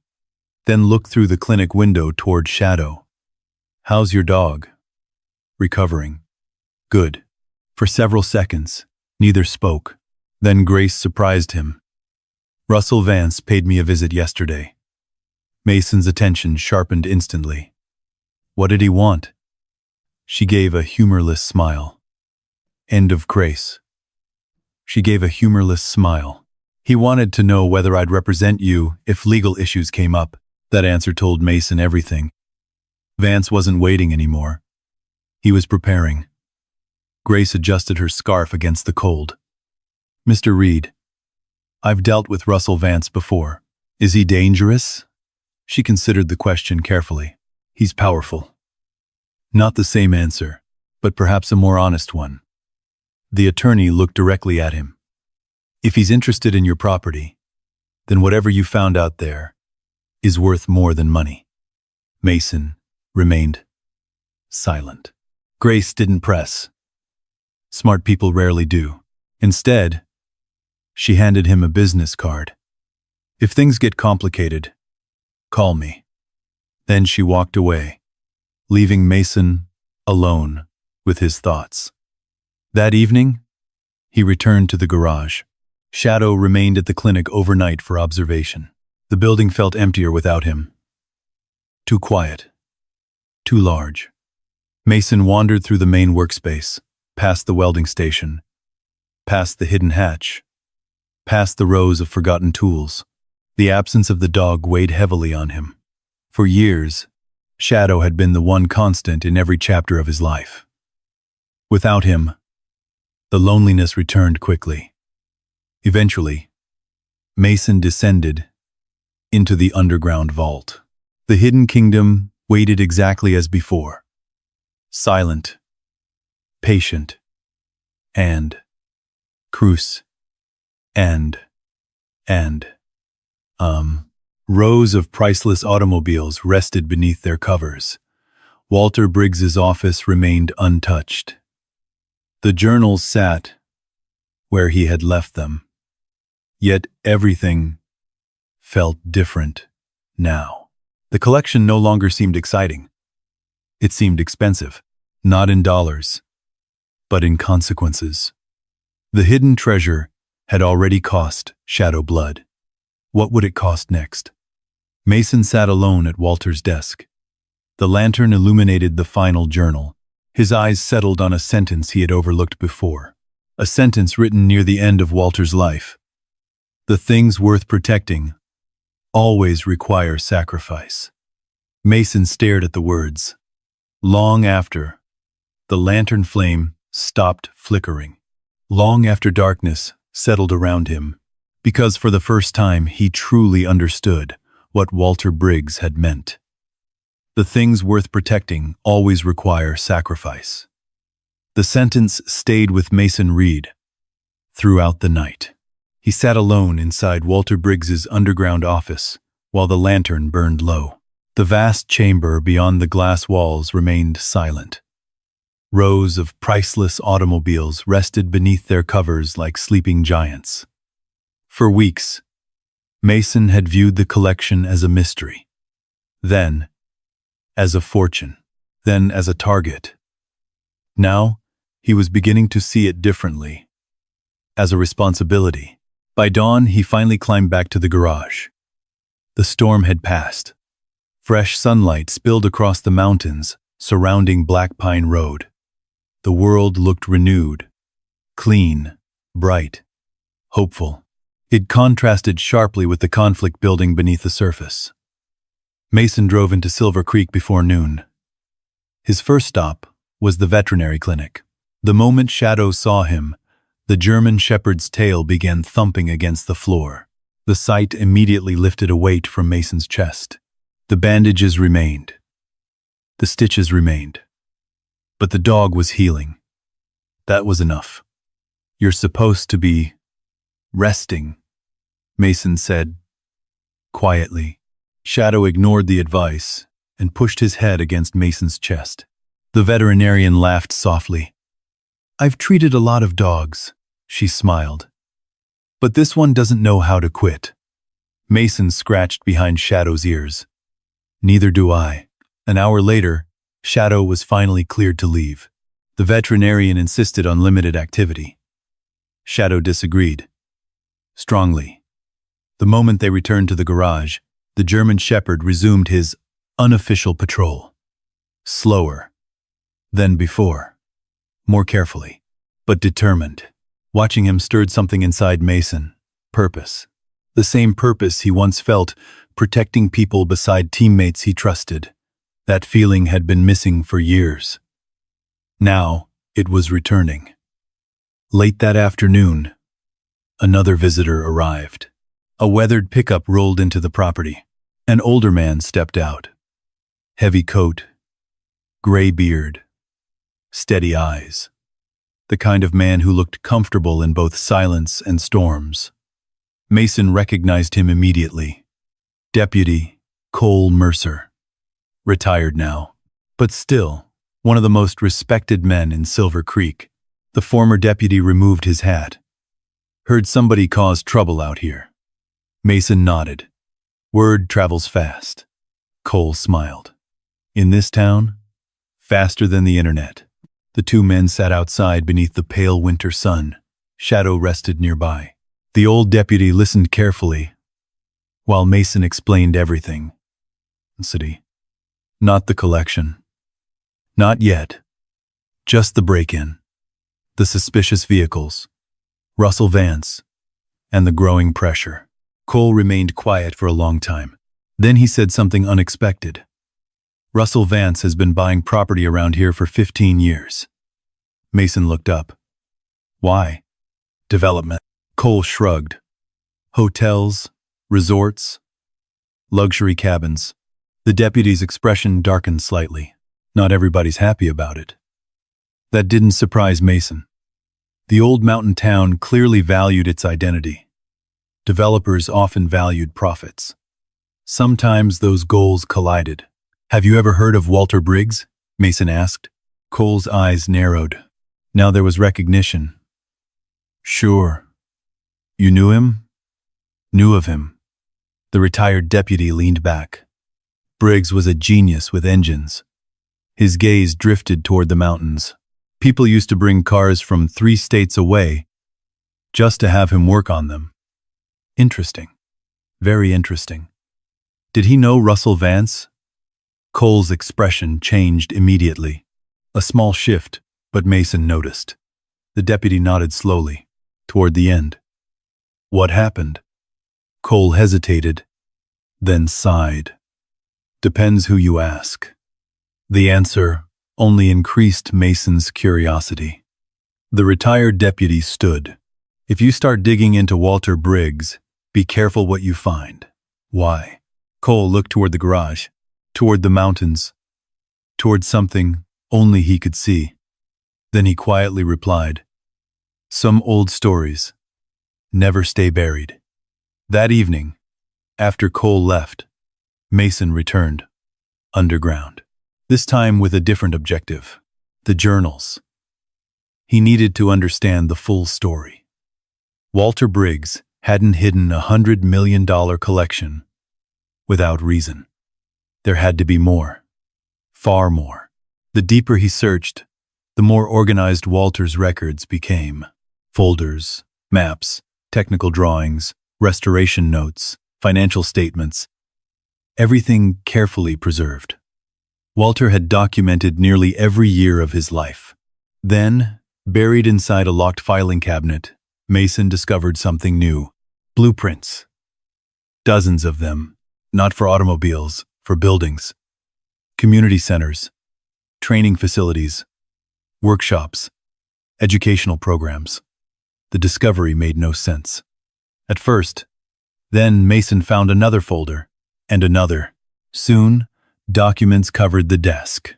then looked through the clinic window toward Shadow. "How's your dog?" "Recovering." "Good." For several seconds, neither spoke. Then Grace surprised him. "Russell Vance paid me a visit yesterday." Mason's attention sharpened instantly. What did he want? She gave a humorless smile. End of Grace. She gave a humorless smile. "He wanted to know whether I'd represent you if legal issues came up." That answer told Mason everything. Vance wasn't waiting anymore. He was preparing. Grace adjusted her scarf against the cold. "Mr. Reed, I've dealt with Russell Vance before. Is he dangerous?" She considered the question carefully. "He's powerful." Not the same answer, but perhaps a more honest one. The attorney looked directly at him. "If he's interested in your property, then whatever you found out there is worth more than money." Mason remained silent. Grace didn't press. Smart people rarely do. Instead, she handed him a business card. "If things get complicated, call me." Then she walked away, leaving Mason alone with his thoughts. That evening, he returned to the garage. Shadow remained at the clinic overnight for observation. The building felt emptier without him. Too quiet. Too large. Mason wandered through the main workspace, past the welding station, past the hidden hatch, past the rows of forgotten tools. The absence of the dog weighed heavily on him. For years, Shadow had been the one constant in every chapter of his life. Without him, the loneliness returned quickly. Eventually, Mason descended into the underground vault. The hidden kingdom waited exactly as before. Silent, patient, and cruce, and rows of priceless automobiles rested beneath their covers. Walter Briggs's office remained untouched. The journals sat where he had left them. Yet everything felt different now. The collection no longer seemed exciting. It seemed expensive, not in dollars, but in consequences. The hidden treasure had already cost Shadow blood. What would it cost next? Mason sat alone at Walter's desk. The lantern illuminated the final journal. His eyes settled on a sentence he had overlooked before. A sentence written near the end of Walter's life. "The things worth protecting always require sacrifice." Mason stared at the words. Long after the lantern flame stopped flickering. Long after darkness settled around him. Because for the first time he truly understood what Walter Briggs had meant. The things worth protecting always require sacrifice. The sentence stayed with Mason Reed throughout the night. He sat alone inside Walter Briggs's underground office while the lantern burned low. The vast chamber beyond the glass walls remained silent. Rows of priceless automobiles rested beneath their covers like sleeping giants. For weeks, Mason had viewed the collection as a mystery, then as a fortune, then as a target. Now, he was beginning to see it differently, as a responsibility. By dawn, he finally climbed back to the garage. The storm had passed. Fresh sunlight spilled across the mountains surrounding Black Pine Road. The world looked renewed, clean, bright, hopeful. It contrasted sharply with the conflict building beneath the surface. Mason drove into Silver Creek before noon. His first stop was the veterinary clinic. The moment Shadow saw him, the German shepherd's tail began thumping against the floor. The sight immediately lifted a weight from Mason's chest. The bandages remained. The stitches remained. But the dog was healing. That was enough. "You're supposed to be resting," Mason said quietly. Shadow ignored the advice and pushed his head against Mason's chest. The veterinarian laughed softly. "I've treated a lot of dogs," she smiled. "But this one doesn't know how to quit." Mason scratched behind Shadow's ears. "Neither do I." An hour later, Shadow was finally cleared to leave. The veterinarian insisted on limited activity. Shadow disagreed. Strongly. The moment they returned to the garage, the German shepherd resumed his unofficial patrol. Slower than before. More carefully, but determined. Watching him stirred something inside Mason. Purpose. The same purpose he once felt, protecting people beside teammates he trusted. That feeling had been missing for years. Now, It was returning. Late that afternoon, another visitor arrived. A weathered pickup rolled into the property. An older man stepped out. Heavy coat, gray beard, steady eyes. The kind of man who looked comfortable in both silence and storms. Mason recognized him immediately. Deputy Cole Mercer. Retired now, but still one of the most respected men in Silver Creek. The former deputy removed his hat. Heard somebody caused trouble out here. Mason nodded. Word travels fast. Cole smiled. In this town, faster than the internet. The two men sat outside beneath the pale winter sun. Shadow rested nearby. The old deputy listened carefully, while Mason explained everything. City. Not the collection. Not yet. Just the break-in. The suspicious vehicles. Russell Vance. And the growing pressure. Cole remained quiet for a long time. Then he said something unexpected. Russell Vance has been buying property around here for 15 years. Mason looked up. Why? Development. Cole shrugged. Hotels, resorts, luxury cabins. The deputy's expression darkened slightly. Not everybody's happy about it. That didn't surprise Mason. The old mountain town clearly valued its identity. Developers often valued profits. Sometimes those goals collided. Have you ever heard of Walter Briggs? Mason asked. Cole's eyes narrowed. Now there was recognition. Sure. You knew him? Knew of him. The retired deputy leaned back. Briggs was a genius with engines. His gaze drifted toward the mountains. People used to bring cars from 3 states away just to have him work on them. Interesting. Very interesting. Did he know Russell Vance? Cole's expression changed immediately. A small shift, but Mason noticed. The deputy nodded slowly, toward the end. What happened? Cole hesitated, then sighed. Depends who you ask. The answer only increased Mason's curiosity. The retired deputy stood. If you start digging into Walter Briggs, be careful what you find. Why? Cole looked toward the garage, toward the mountains, toward something only he could see. Then he quietly replied, Some old stories never stay buried. That evening, after Cole left, Mason returned, underground. This time with a different objective, the journals. He needed to understand the full story. Walter Briggs hadn't hidden $100 million collection without reason. There had to be more, far more. The deeper he searched, the more organized Walter's records became. Folders, maps, technical drawings, restoration notes, financial statements, everything carefully preserved. Walter had documented nearly every year of his life. Then, buried inside a locked filing cabinet, Mason discovered something new. Blueprints. Dozens of them, not for automobiles, for buildings, community centers, training facilities, workshops, educational programs. The discovery made no sense. At first, then Mason found another folder, and another. Soon, documents covered the desk.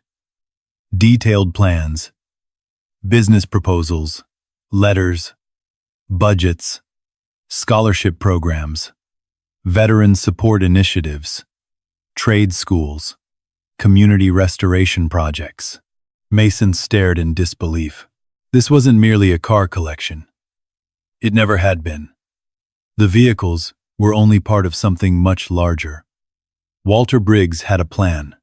Detailed plans, business proposals, letters, budgets, scholarship programs, veteran support initiatives, trade schools, community restoration projects. Mason stared in disbelief. This wasn't merely a car collection. It never had been. The vehicles were only part of something much larger. Walter Briggs had a plan,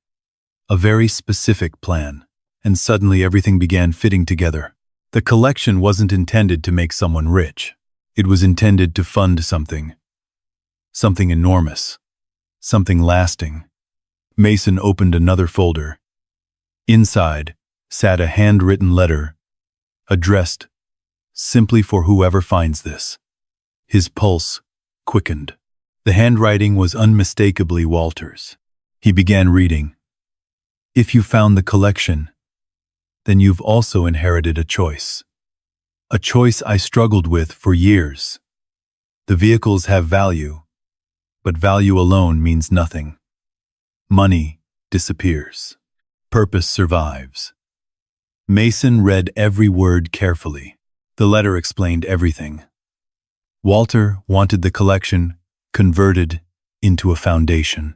a very specific plan, and suddenly everything began fitting together. The collection wasn't intended to make someone rich. It was intended to fund something enormous, something lasting. Mason opened another folder. Inside sat a handwritten letter, addressed simply for whoever finds this. His pulse quickened. The handwriting was unmistakably Walter's. He began reading. If you found the collection, then you've also inherited a choice. A choice I struggled with for years. The vehicles have value, but value alone means nothing. Money disappears. Purpose survives. Mason read every word carefully. The letter explained everything. Walter wanted the collection converted into a foundation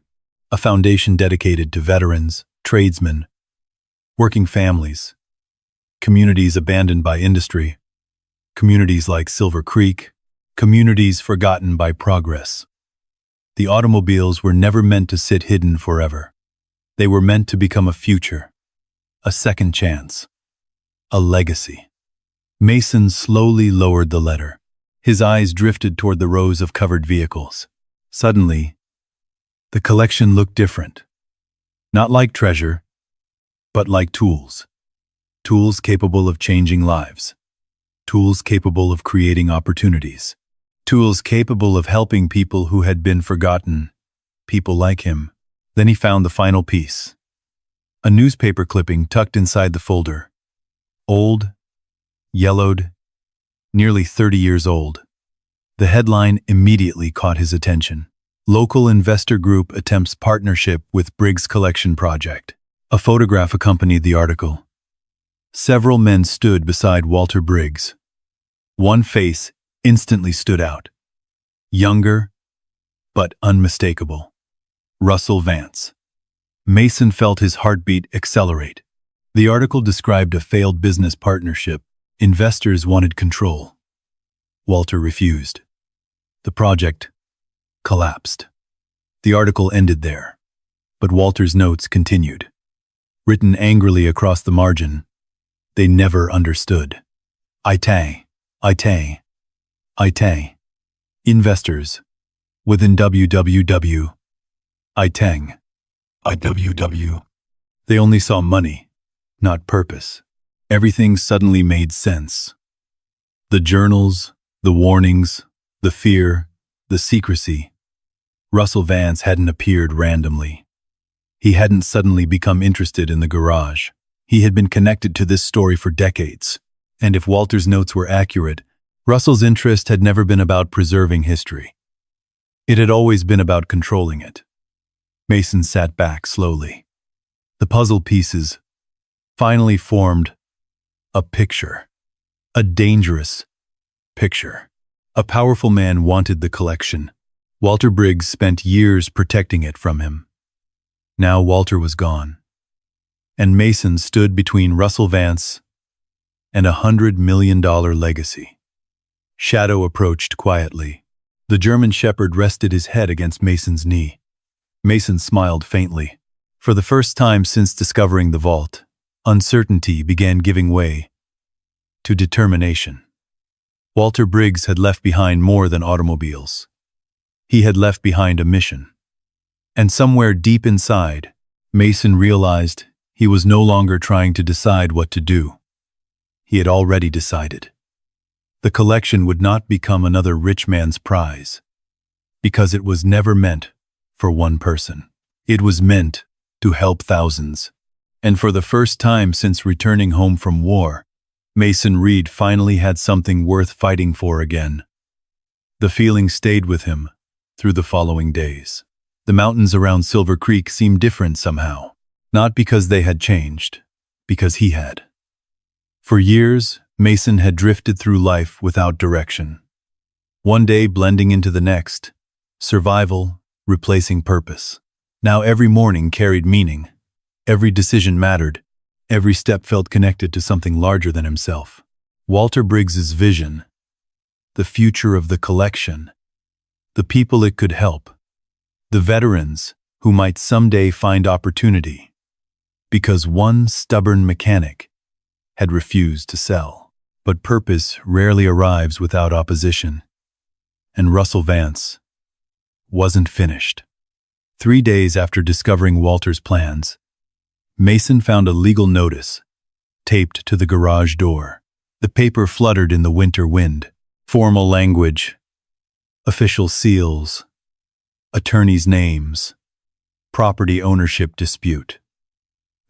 dedicated to veterans, tradesmen, working families, communities abandoned by industry, communities like Silver Creek, communities forgotten by progress. The automobiles were never meant to sit hidden forever. They were meant to become a future, a second chance, a legacy. Mason slowly lowered the letter. His eyes drifted toward the rows of covered vehicles. Suddenly, the collection looked different. Not like treasure, but like tools. Tools capable of changing lives. Tools capable of creating opportunities. Tools capable of helping people who had been forgotten. People like him. Then he found the final piece. A newspaper clipping tucked inside the folder. Old, yellowed, nearly 30 years old. The headline immediately caught his attention. Local investor group attempts partnership with Briggs Collection Project. A photograph accompanied the article. Several men stood beside Walter Briggs. One face instantly stood out. Younger, but unmistakable. Russell Vance. Mason felt his heartbeat accelerate. The article described a failed business partnership. Investors wanted control. Walter refused. The project collapsed. The article ended there, but Walter's notes continued. Written angrily across the margin, they never understood. Itay. Investors. Within www. Itang. IWW. They only saw money, not purpose. Everything suddenly made sense. The journals, the warnings, the fear, the secrecy. Russell Vance hadn't appeared randomly. He hadn't suddenly become interested in the garage. He had been connected to this story for decades. And if Walter's notes were accurate, Russell's interest had never been about preserving history. It had always been about controlling it. Mason sat back slowly. The puzzle pieces finally formed a picture. A dangerous picture. A powerful man wanted the collection. Walter Briggs spent years protecting it from him. Now Walter was gone. And Mason stood between Russell Vance and $100 million legacy. Shadow approached quietly. The German shepherd rested his head against Mason's knee. Mason smiled faintly. For the first time since discovering the vault, uncertainty began giving way to determination. Walter Briggs had left behind more than automobiles. He had left behind a mission. And somewhere deep inside, Mason realized he was no longer trying to decide what to do. He had already decided. The collection would not become another rich man's prize, because it was never meant for one person. It was meant to help thousands. And for the first time since returning home from war, Mason Reed finally had something worth fighting for again. The feeling stayed with him through the following days. The mountains around Silver Creek seemed different somehow, not because they had changed, because he had. For years, Mason had drifted through life without direction. One day blending into the next, survival replacing purpose. Now every morning carried meaning. Every decision mattered. Every step felt connected to something larger than himself. Walter Briggs's vision, the future of the collection, the people it could help, the veterans who might someday find opportunity, because one stubborn mechanic had refused to sell. But purpose rarely arrives without opposition, and Russell Vance wasn't finished. 3 days after discovering Walter's plans, Mason found a legal notice taped to the garage door. The paper fluttered in the winter wind. Formal language, official seals, attorneys' names, property ownership dispute.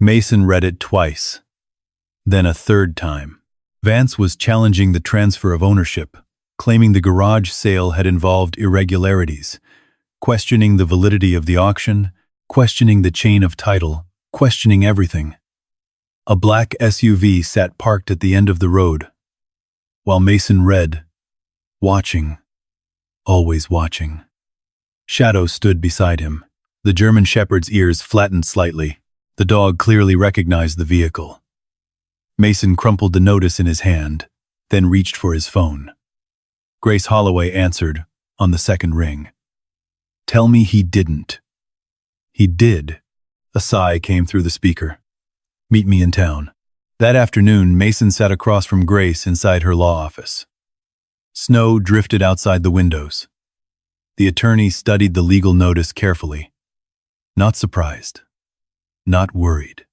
Mason read it twice. Then a third time. Vance was challenging the transfer of ownership, claiming the garage sale had involved irregularities, questioning the validity of the auction, questioning the chain of title, questioning everything. A black SUV sat parked at the end of the road, while Mason read, watching, always watching. Shadow stood beside him. The German shepherd's ears flattened slightly. The dog clearly recognized the vehicle. Mason crumpled the notice in his hand, then reached for his phone. Grace Holloway answered on the second ring. "Tell me he didn't." "He did." A sigh came through the speaker. "Meet me in town." That afternoon, Mason sat across from Grace inside her law office. Snow drifted outside the windows. The attorney studied the legal notice carefully. Not surprised. Not worried.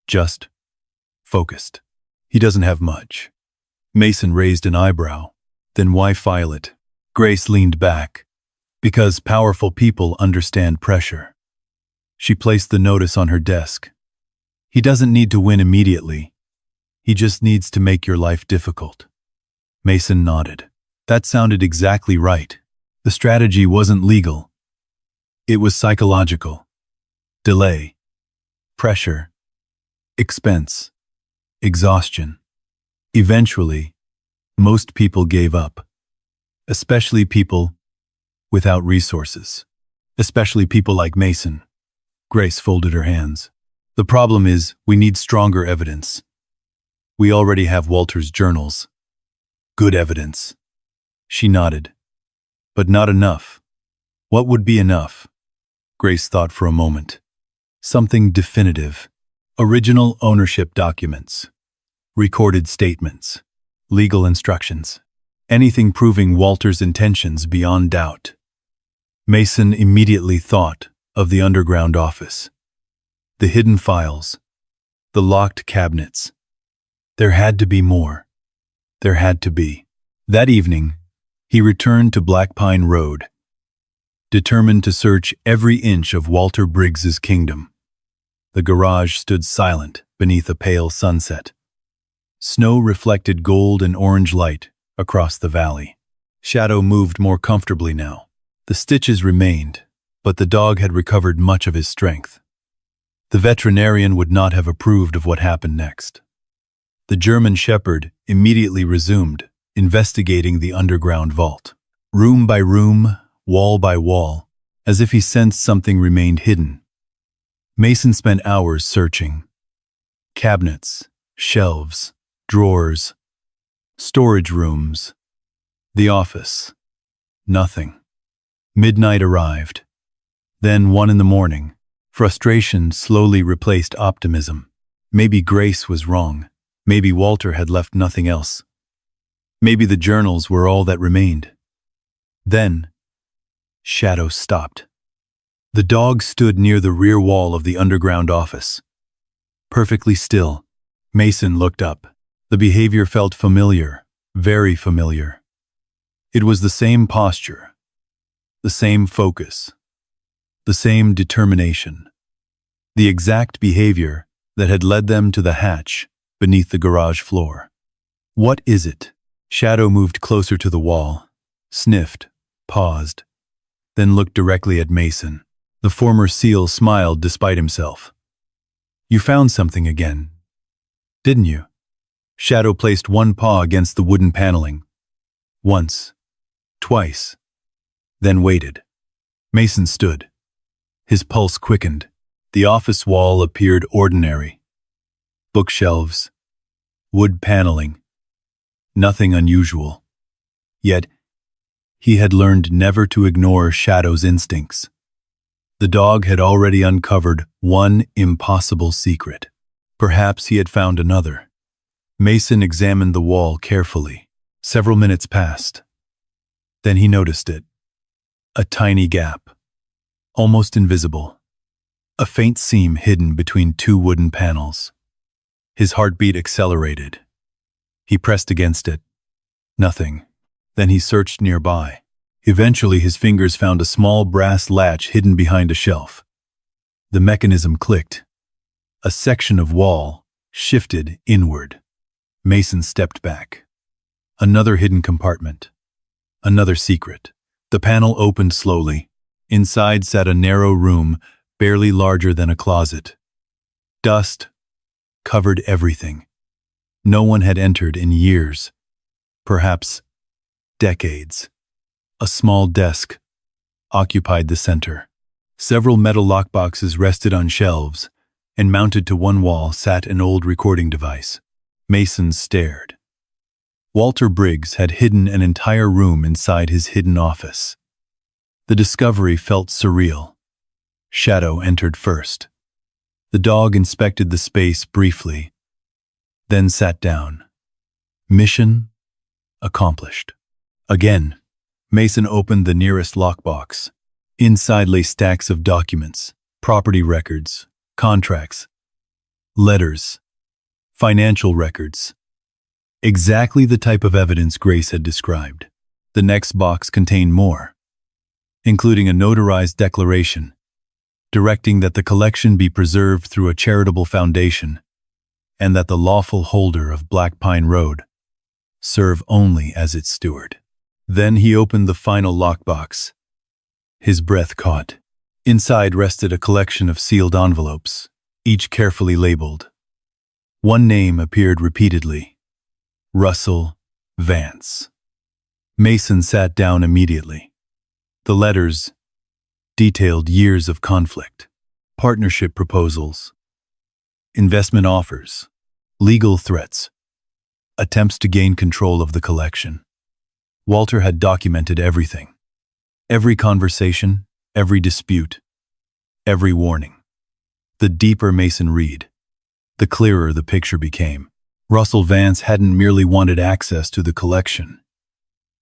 Just focused. He doesn't have much. Mason raised an eyebrow. Then why file it? Grace leaned back. Because powerful people understand pressure. She placed the notice on her desk. He doesn't need to win immediately. He just needs to make your life difficult. Mason nodded. That sounded exactly right. The strategy wasn't legal. It was psychological. Delay. Pressure. Expense. Exhaustion. Eventually, most people gave up. Especially people without resources. Especially people like Mason. Grace folded her hands. The problem is, we need stronger evidence. We already have Walter's journals. Good evidence. She nodded. But not enough. What would be enough? Grace thought for a moment. Something definitive. Original ownership documents. Recorded statements. Legal instructions. Anything proving Walter's intentions beyond doubt. Mason immediately thought of the underground office. The hidden files. The locked cabinets. There had to be more. There had to be. That evening, he returned to Black Pine Road, determined to search every inch of Walter Briggs's kingdom. The garage stood silent beneath a pale sunset. Snow reflected gold and orange light across the valley. Shadow moved more comfortably now. The stitches remained, but the dog had recovered much of his strength. The veterinarian would not have approved of what happened next. The German shepherd immediately resumed, investigating the underground vault. Room by room, wall by wall, as if he sensed something remained hidden. Mason spent hours searching. Cabinets, shelves, drawers, storage rooms, the office. Nothing. Midnight arrived. Then 1 a.m. Frustration slowly replaced optimism. Maybe Grace was wrong. Maybe Walter had left nothing else. Maybe the journals were all that remained. Then, Shadow stopped. The dog stood near the rear wall of the underground office. Perfectly still, Mason looked up. The behavior felt familiar, very familiar. It was the same posture, the same focus, the same determination. The exact behavior that had led them to the hatch beneath the garage floor. What is it? Shadow moved closer to the wall, sniffed, paused, then looked directly at Mason. The former SEAL smiled despite himself. You found something again, didn't you? Shadow placed one paw against the wooden paneling. Once, twice, then waited. Mason stood. His pulse quickened. The office wall appeared ordinary. Bookshelves, wood paneling, nothing unusual. Yet, he had learned never to ignore Shadow's instincts. The dog had already uncovered one impossible secret. Perhaps he had found another. Mason examined the wall carefully. Several minutes passed. Then he noticed it. A tiny gap, almost invisible. A faint seam hidden between two wooden panels. His heartbeat accelerated. He pressed against it. Nothing. Then he searched nearby. Eventually his fingers found a small brass latch hidden behind a shelf. The mechanism clicked. A section of wall shifted inward. Mason stepped back. Another hidden compartment. Another secret. The panel opened slowly. Inside sat a narrow room, barely larger than a closet. Dust covered everything. No one had entered in years. Perhaps decades. A small desk occupied the center. Several metal lockboxes rested on shelves, and mounted to one wall sat an old recording device. Mason stared. Walter Briggs had hidden an entire room inside his hidden office. The discovery felt surreal. Shadow entered first. The dog inspected the space briefly, then sat down. Mission accomplished. Again, Mason opened the nearest lockbox. Inside lay stacks of documents, property records, contracts, letters, financial records. Exactly the type of evidence Grace had described. The next box contained more, including a notarized declaration, directing that the collection be preserved through a charitable foundation, and that the lawful holder of Black Pine Road serve only as its steward. Then he opened the final lockbox. His breath caught. Inside rested a collection of sealed envelopes, each carefully labeled. One name appeared repeatedly: Russell Vance. Mason sat down immediately. The letters detailed years of conflict, partnership proposals, investment offers, legal threats, attempts to gain control of the collection. Walter had documented everything. Every conversation, every dispute, every warning. The deeper Mason read, the clearer the picture became. Russell Vance hadn't merely wanted access to the collection.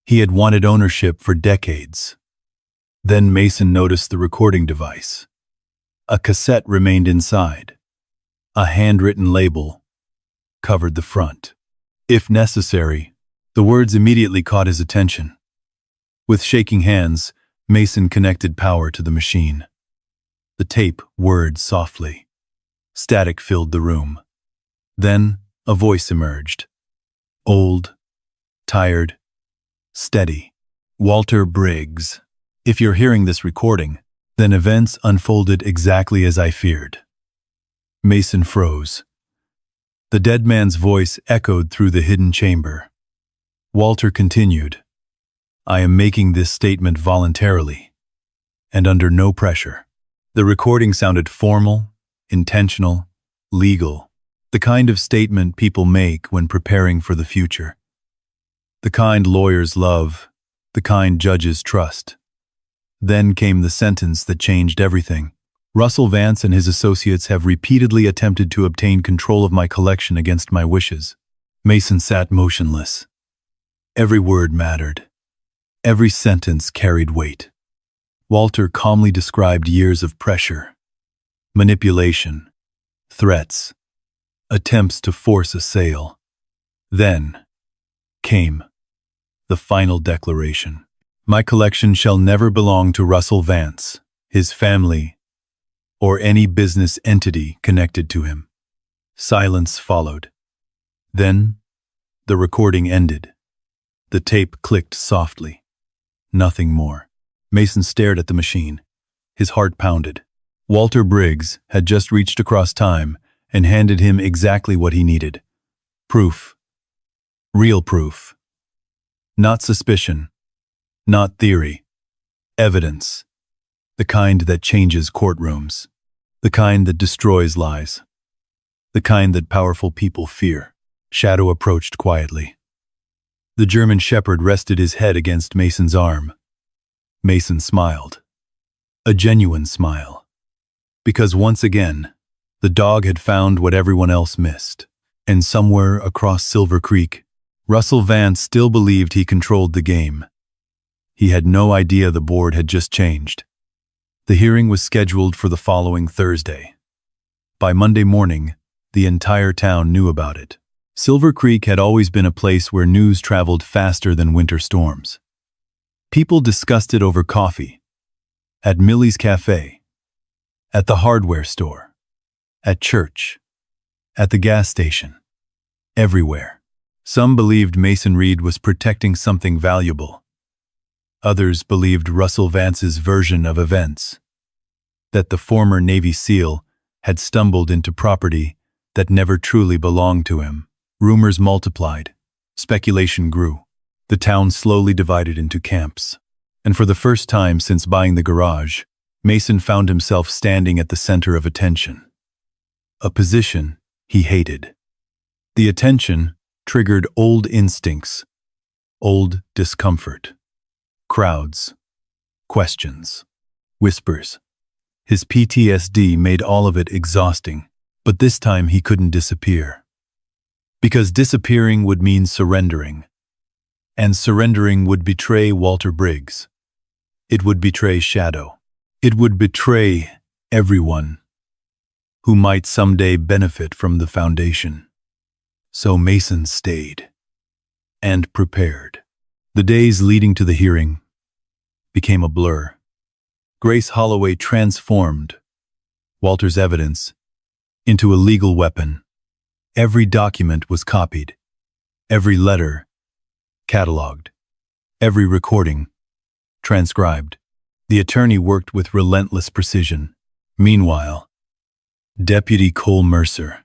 He had wanted ownership for decades. Then Mason noticed the recording device. A cassette remained inside. A handwritten label covered the front. If necessary, the words immediately caught his attention. With shaking hands, Mason connected power to the machine. The tape whirred softly. Static filled the room. Then a voice emerged. Old, tired, steady. Walter Briggs. If you're hearing this recording, then events unfolded exactly as I feared. Mason froze. The dead man's voice echoed through the hidden chamber. Walter continued. I am making this statement voluntarily, and under no pressure. The recording sounded formal, intentional, legal, the kind of statement people make when preparing for the future. The kind lawyers love, the kind judges trust. Then came the sentence that changed everything. Russell Vance and his associates have repeatedly attempted to obtain control of my collection against my wishes. Mason sat motionless. Every word mattered. Every sentence carried weight. Walter calmly described years of pressure, manipulation, threats, attempts to force a sale. Then came the final declaration. My collection shall never belong to Russell Vance, his family, or any business entity connected to him. Silence followed. Then the recording ended. The tape clicked softly. Nothing more. Mason stared at the machine. His heart pounded. Walter Briggs had just reached across time and handed him exactly what he needed. Proof. Real proof. Not suspicion. Not theory. Evidence. The kind that changes courtrooms. The kind that destroys lies. The kind that powerful people fear. Shadow approached quietly. The German shepherd rested his head against Mason's arm. Mason smiled. A genuine smile. Because once again, the dog had found what everyone else missed. And somewhere across Silver Creek, Russell Vance still believed he controlled the game. He had no idea the board had just changed. The hearing was scheduled for the following Thursday. By Monday morning, the entire town knew about it. Silver Creek had always been a place where news traveled faster than winter storms. People discussed it over coffee, at Millie's Cafe, at the hardware store, at church, at the gas station, everywhere. Some believed Mason Reed was protecting something valuable. Others believed Russell Vance's version of events, that the former Navy SEAL had stumbled into property that never truly belonged to him. Rumors multiplied. Speculation grew. The town slowly divided into camps. And for the first time since buying the garage, Mason found himself standing at the center of attention. A position he hated. The attention triggered old instincts, old discomfort. Crowds, questions, whispers. His PTSD made all of it exhausting, but this time he couldn't disappear. Because disappearing would mean surrendering, and surrendering would betray Walter Briggs. It would betray Shadow. It would betray everyone who might someday benefit from the foundation. So Mason stayed and prepared. The days leading to the hearing became a blur. Grace Holloway transformed Walter's evidence into a legal weapon. Every document was copied, every letter cataloged, every recording transcribed. The attorney worked with relentless precision. Meanwhile, Deputy Cole Mercer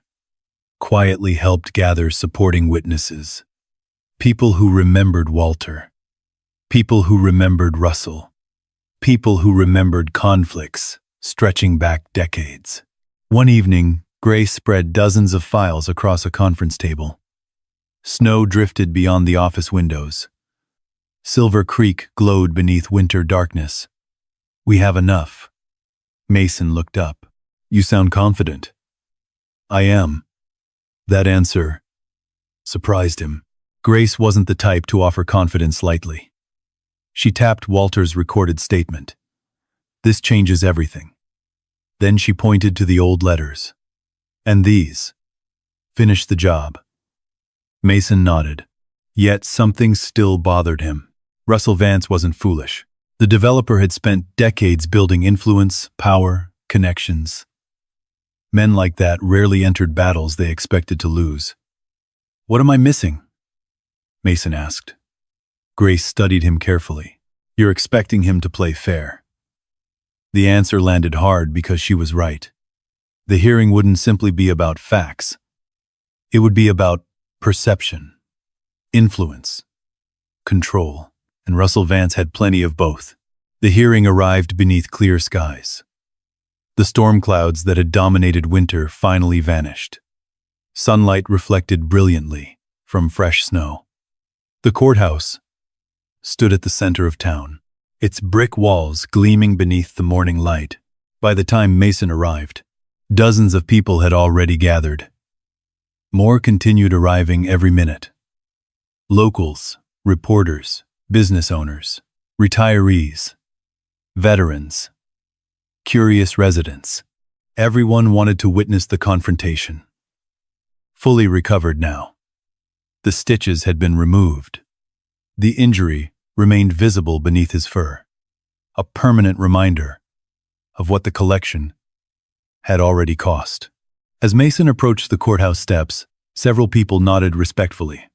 quietly helped gather supporting witnesses. People who remembered Walter. People who remembered Russell. People who remembered conflicts stretching back decades. One evening, Grace spread dozens of files across a conference table. Snow drifted beyond the office windows. Silver Creek glowed beneath winter darkness. "We have enough." Mason looked up. "You sound confident." "I am." That answer surprised him. Grace wasn't the type to offer confidence lightly. She tapped Walter's recorded statement. "This changes everything." Then she pointed to the old letters. "And these finish the job." Mason nodded. Yet something still bothered him. Russell Vance wasn't foolish. The developer had spent decades building influence, power, connections. Men like that rarely entered battles they expected to lose. "What am I missing?" Mason asked. Grace studied him carefully. "You're expecting him to play fair." The answer landed hard because she was right. The hearing wouldn't simply be about facts. It would be about perception, influence, control, and Russell Vance had plenty of both. The hearing arrived beneath clear skies. The storm clouds that had dominated winter finally vanished. Sunlight reflected brilliantly from fresh snow. The courthouse stood at the center of town, its brick walls gleaming beneath the morning light. By the time Mason arrived, dozens of people had already gathered. More continued arriving every minute. Locals, reporters, business owners, retirees, veterans, curious residents. Everyone wanted to witness the confrontation. Fully recovered now. The stitches had been removed. The injury remained visible beneath his fur, a permanent reminder of what the collection had already cost. As Mason approached the courthouse steps, several people nodded respectfully.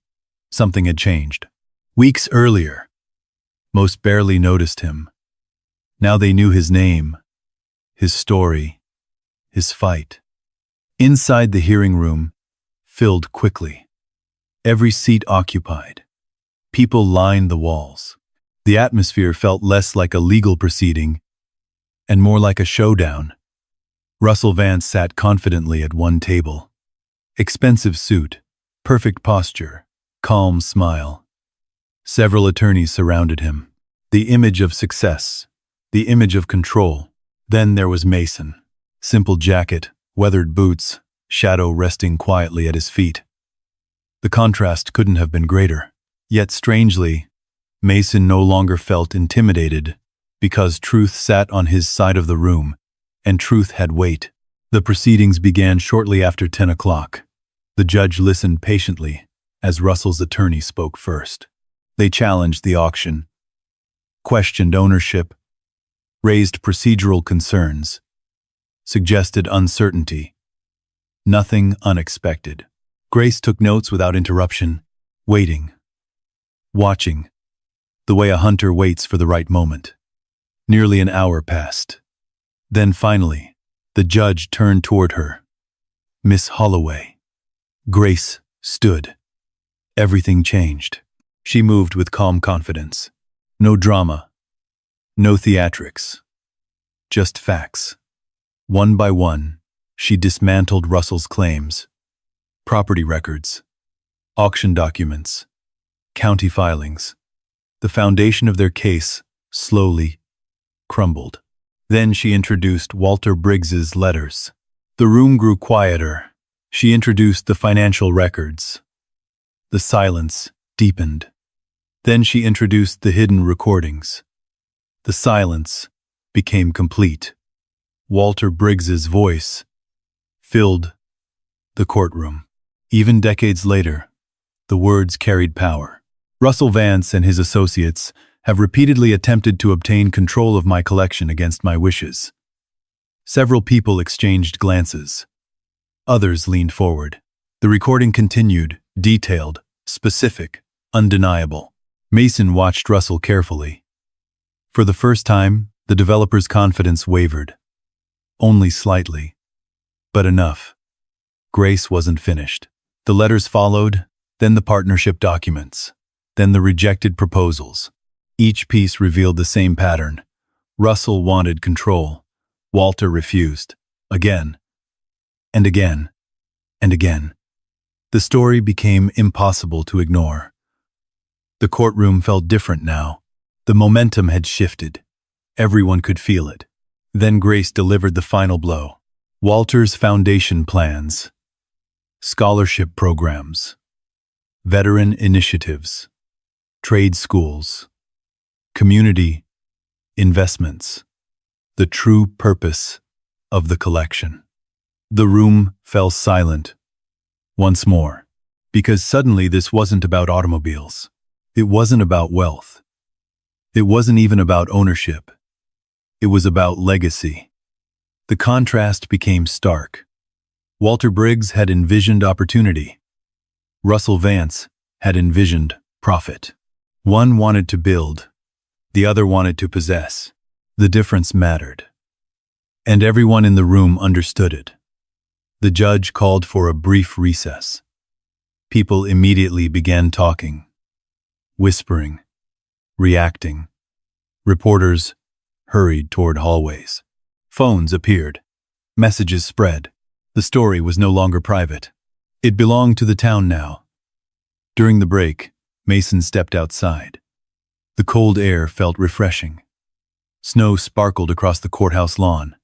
Something had changed. Weeks earlier, most barely noticed him. Now they knew his name, his story, his fight. Inside the hearing room filled quickly. Every seat occupied. People lined the walls. The atmosphere felt less like a legal proceeding and more like a showdown. Russell Vance sat confidently at one table. Expensive suit, perfect posture, calm smile. Several attorneys surrounded him. The image of success, the image of control. Then there was Mason. Simple jacket, weathered boots, Shadow resting quietly at his feet. The contrast couldn't have been greater. Yet strangely, Mason no longer felt intimidated because truth sat on his side of the room, and truth had weight. The proceedings began shortly after 10 o'clock. The judge listened patiently as Russell's attorney spoke first. They challenged the auction, questioned ownership, raised procedural concerns, suggested uncertainty. Nothing unexpected. Grace took notes without interruption, waiting, watching, the way a hunter waits for the right moment. Nearly an hour passed. Then finally, the judge turned toward her. Miss Holloway. Grace stood. Everything changed. She moved with calm confidence. No drama. No theatrics. Just facts. One by one, she dismantled Russell's claims. Property records. Auction documents. County filings. The foundation of their case slowly crumbled. Then she introduced Walter Briggs's letters. The room grew quieter. She introduced the financial records. The silence deepened. Then she introduced the hidden recordings. The silence became complete. Walter Briggs's voice filled the courtroom. Even decades later, the words carried power. Russell Vance and his associates have repeatedly attempted to obtain control of my collection against my wishes. Several people exchanged glances. Others leaned forward. The recording continued, detailed, specific, undeniable. Mason watched Russell carefully. For the first time, the developer's confidence wavered. Only slightly. But enough. Grace wasn't finished. The letters followed, then the partnership documents, then the rejected proposals. Each piece revealed the same pattern. Russell wanted control. Walter refused. Again. And again. And again. The story became impossible to ignore. The courtroom felt different now. The momentum had shifted. Everyone could feel it. Then Grace delivered the final blow. Walter's foundation plans, scholarship programs, veteran initiatives, trade schools, community investments, the true purpose of the collection. The room fell silent once more, because suddenly this wasn't about automobiles. It wasn't about wealth. It wasn't even about ownership. It was about legacy. The contrast became stark. Walter Briggs had envisioned opportunity. Russell Vance had envisioned profit. One wanted to build, the other wanted to possess. The difference mattered. And everyone in the room understood it. The judge called for a brief recess. People immediately began talking, whispering, reacting. Reporters hurried toward hallways. Phones appeared. Messages spread. The story was no longer private. It belonged to the town now. During the break, Mason stepped outside. The cold air felt refreshing. Snow sparkled across the courthouse lawn.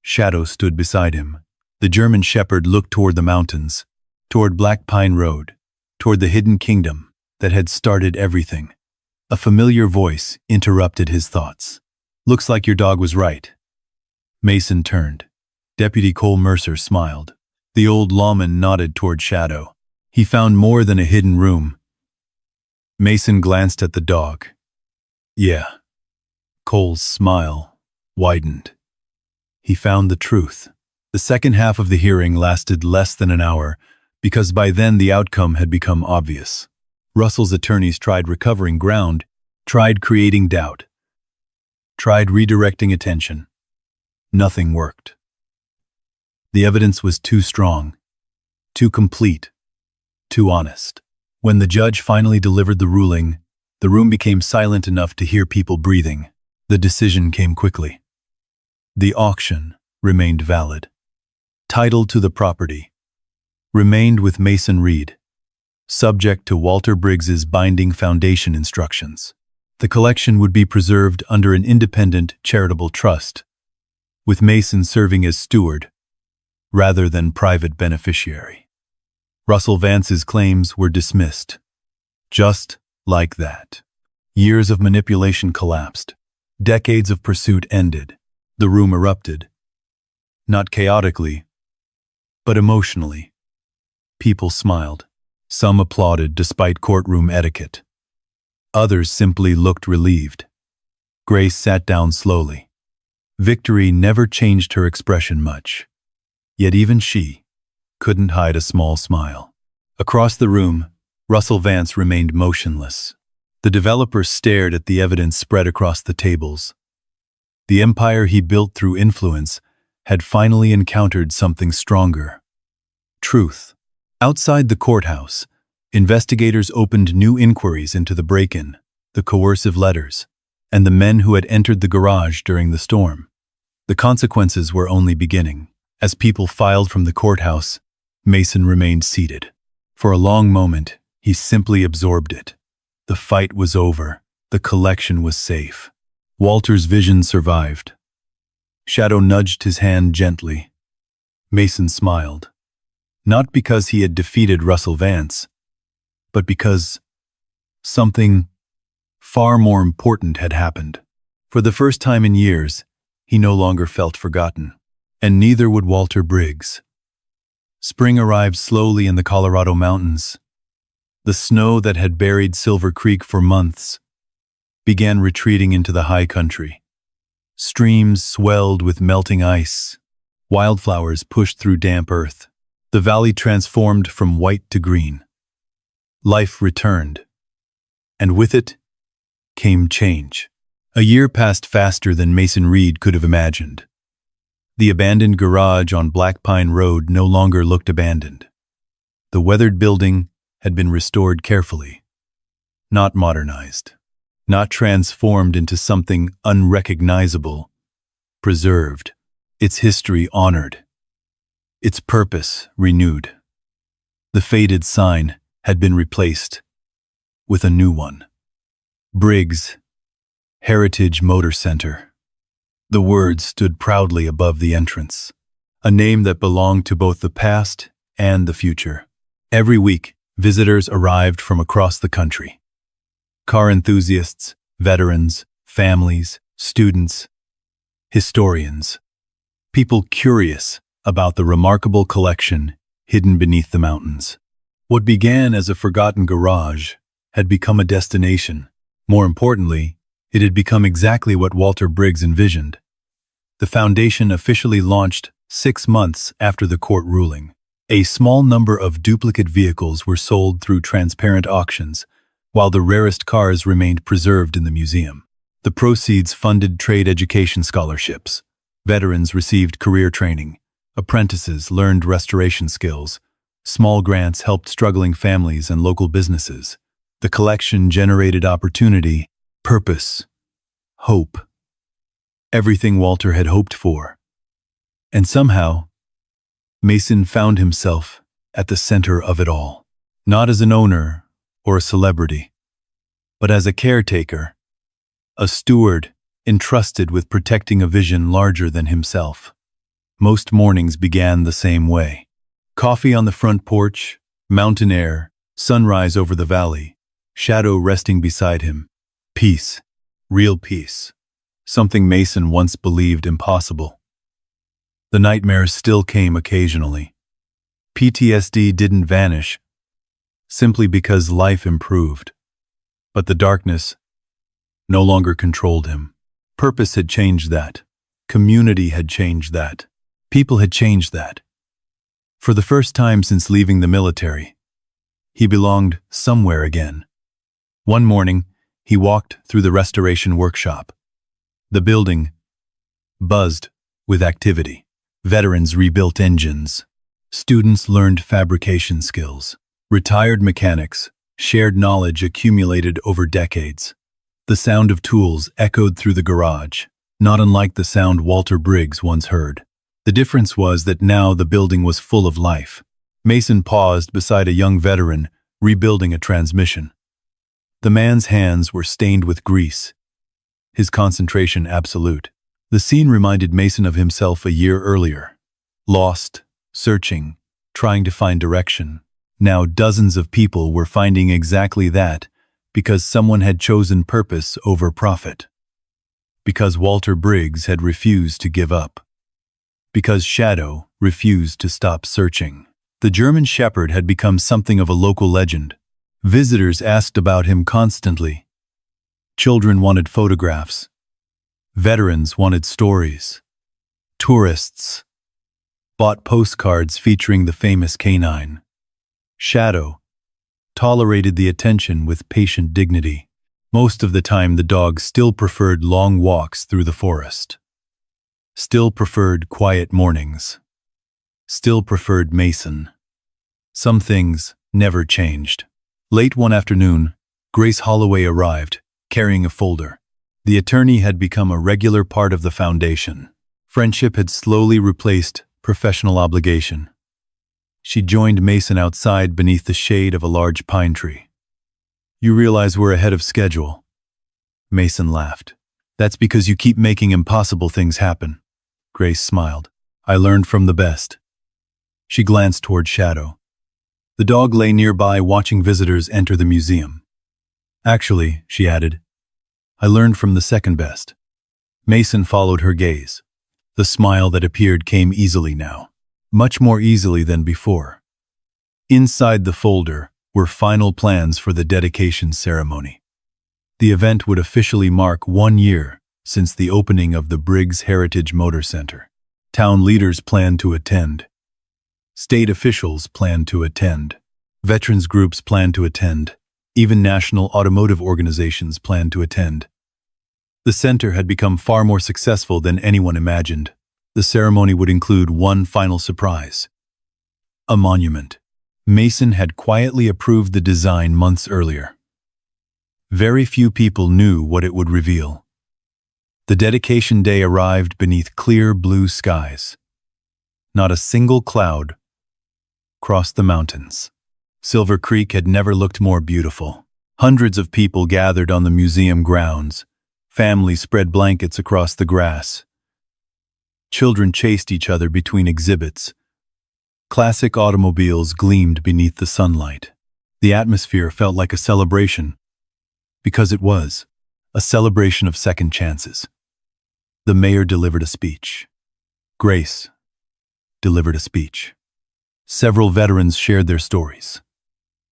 Shadow stood beside him. The German shepherd looked toward the mountains, toward Black Pine Road, toward the hidden kingdom that had started everything. A familiar voice interrupted his thoughts. "Looks like your dog was right." Mason turned. Deputy Cole Mercer smiled. The old lawman nodded toward Shadow. He found more than a hidden room. Mason glanced at the dog. Yeah. Cole's smile widened. He found the truth. The second half of the hearing lasted less than an hour, because by then the outcome had become obvious. Russell's attorneys tried recovering ground, tried creating doubt, tried redirecting attention. Nothing worked. The evidence was too strong, too complete, too honest. When the judge finally delivered the ruling, the room became silent enough to hear people breathing. The decision came quickly. The auction remained valid. Title to the property remained with Mason Reed, subject to Walter Briggs's binding foundation instructions. The collection would be preserved under an independent charitable trust, with Mason serving as steward rather than private beneficiary. Russell Vance's claims were dismissed. Just like that. Years of manipulation collapsed. Decades of pursuit ended. The room erupted. Not chaotically, but emotionally. People smiled. Some applauded despite courtroom etiquette. Others simply looked relieved. Grace sat down slowly. Victory never changed her expression much. Yet even she couldn't hide a small smile. Across the room, Russell Vance remained motionless. The developer stared at the evidence spread across the tables. The empire he built through influence had finally encountered something stronger. Truth. Outside the courthouse, investigators opened new inquiries into the break-in, the coercive letters, and the men who had entered the garage during the storm. The consequences were only beginning. As people filed from the courthouse, Mason remained seated. For a long moment, he simply absorbed it. The fight was over. The collection was safe. Walter's vision survived. Shadow nudged his hand gently. Mason smiled. Not because he had defeated Russell Vance, but because something far more important had happened. For the first time in years, he no longer felt forgotten. And neither would Walter Briggs. Spring arrived slowly in the Colorado mountains. The snow that had buried Silver Creek for months began retreating into the high country. Streams swelled with melting ice. Wildflowers pushed through damp earth. The valley transformed from white to green. Life returned. And with it came change. A year passed faster than Mason Reed could have imagined. The abandoned garage on Black Pine Road no longer looked abandoned. The weathered building had been restored carefully, not modernized, not transformed into something unrecognizable, preserved, its history honored, its purpose renewed. The faded sign had been replaced with a new one. Briggs, Heritage Motor Center. The words stood proudly above the entrance, a name that belonged to both the past and the future. Every week, visitors arrived from across the country. Car enthusiasts, veterans, families, students, historians, people curious about the remarkable collection hidden beneath the mountains. What began as a forgotten garage had become a destination. More importantly, it had become exactly what Walter Briggs envisioned. The foundation officially launched 6 months after the court ruling. A small number of duplicate vehicles were sold through transparent auctions, while the rarest cars remained preserved in the museum. The proceeds funded trade education scholarships. Veterans received career training. Apprentices learned restoration skills. Small grants helped struggling families and local businesses. The collection generated opportunity, purpose, hope. Everything Walter had hoped for. And somehow, Mason found himself at the center of it all. Not as an owner or a celebrity, but as a caretaker, a steward entrusted with protecting a vision larger than himself. Most mornings began the same way. Coffee on the front porch, mountain air, sunrise over the valley, Shadow resting beside him. Peace, real peace. Something Mason once believed impossible. The nightmares still came occasionally. PTSD didn't vanish, simply because life improved. But the darkness no longer controlled him. Purpose had changed that. Community had changed that. People had changed that. For the first time since leaving the military, he belonged somewhere again. One morning, he walked through the restoration workshop. The building buzzed with activity. Veterans rebuilt engines. Students learned fabrication skills. Retired mechanics shared knowledge accumulated over decades. The sound of tools echoed through the garage, not unlike the sound Walter Briggs once heard. The difference was that now the building was full of life. Mason paused beside a young veteran rebuilding a transmission. The man's hands were stained with grease, his concentration absolute. The scene reminded Mason of himself a year earlier. Lost, searching, trying to find direction. Now dozens of people were finding exactly that because someone had chosen purpose over profit. Because Walter Briggs had refused to give up. Because Shadow refused to stop searching. The German Shepherd had become something of a local legend. Visitors asked about him constantly. Children wanted photographs. Veterans wanted stories. Tourists bought postcards featuring the famous canine. Shadow tolerated the attention with patient dignity. Most of the time, the dog still preferred long walks through the forest. Still preferred quiet mornings. Still preferred Mason. Some things never changed. Late one afternoon, Grace Holloway arrived, carrying a folder. The attorney had become a regular part of the foundation. Friendship had slowly replaced professional obligation. She joined Mason outside beneath the shade of a large pine tree. "You realize we're ahead of schedule." Mason laughed. "That's because you keep making impossible things happen." Grace smiled. "I learned from the best." She glanced toward Shadow. The dog lay nearby watching visitors enter the museum. "Actually," she added, "I learned from the second best." Mason followed her gaze. The smile that appeared came easily now, much more easily than before. Inside the folder were final plans for the dedication ceremony. The event would officially mark 1 year since the opening of the Briggs Heritage Motor Center. Town leaders planned to attend. State officials planned to attend. Veterans groups planned to attend. Even national automotive organizations planned to attend. The center had become far more successful than anyone imagined. The ceremony would include one final surprise: a monument. Mason had quietly approved the design months earlier. Very few people knew what it would reveal. The dedication day arrived beneath clear blue skies. Not a single cloud crossed the mountains. Silver Creek had never looked more beautiful. Hundreds of people gathered on the museum grounds. Families spread blankets across the grass. Children chased each other between exhibits. Classic automobiles gleamed beneath the sunlight. The atmosphere felt like a celebration, because it was a celebration of second chances. The mayor delivered a speech. Grace delivered a speech. Several veterans shared their stories.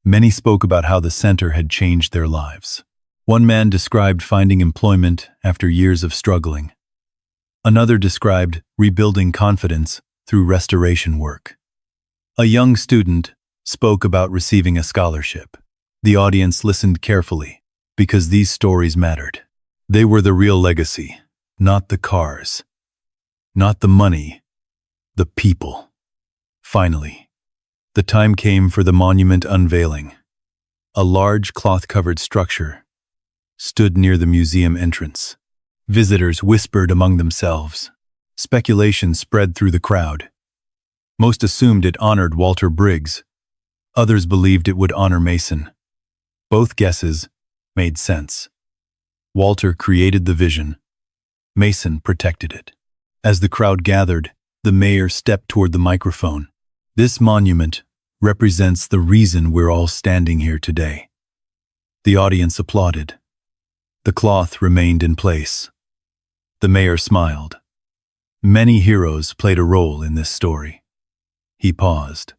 Many spoke about how the center had changed their lives. One man described finding employment after years of struggling. Another described rebuilding confidence through restoration work. A young student spoke about receiving a scholarship. The audience listened carefully, because these stories mattered. They were the real legacy, not the cars, not the money, the people. Finally, the time came for the monument unveiling. A large cloth-covered structure stood near the museum entrance. Visitors whispered among themselves. Speculation spread through the crowd. Most assumed it honored Walter Briggs. Others believed it would honor Mason. Both guesses made sense. Walter created the vision. Mason protected it. As the crowd gathered, the mayor stepped toward the microphone. "This monument represents the reason we're all standing here today." The audience applauded. The cloth remained in place. The mayor smiled. Many heroes played a role in this story. He paused.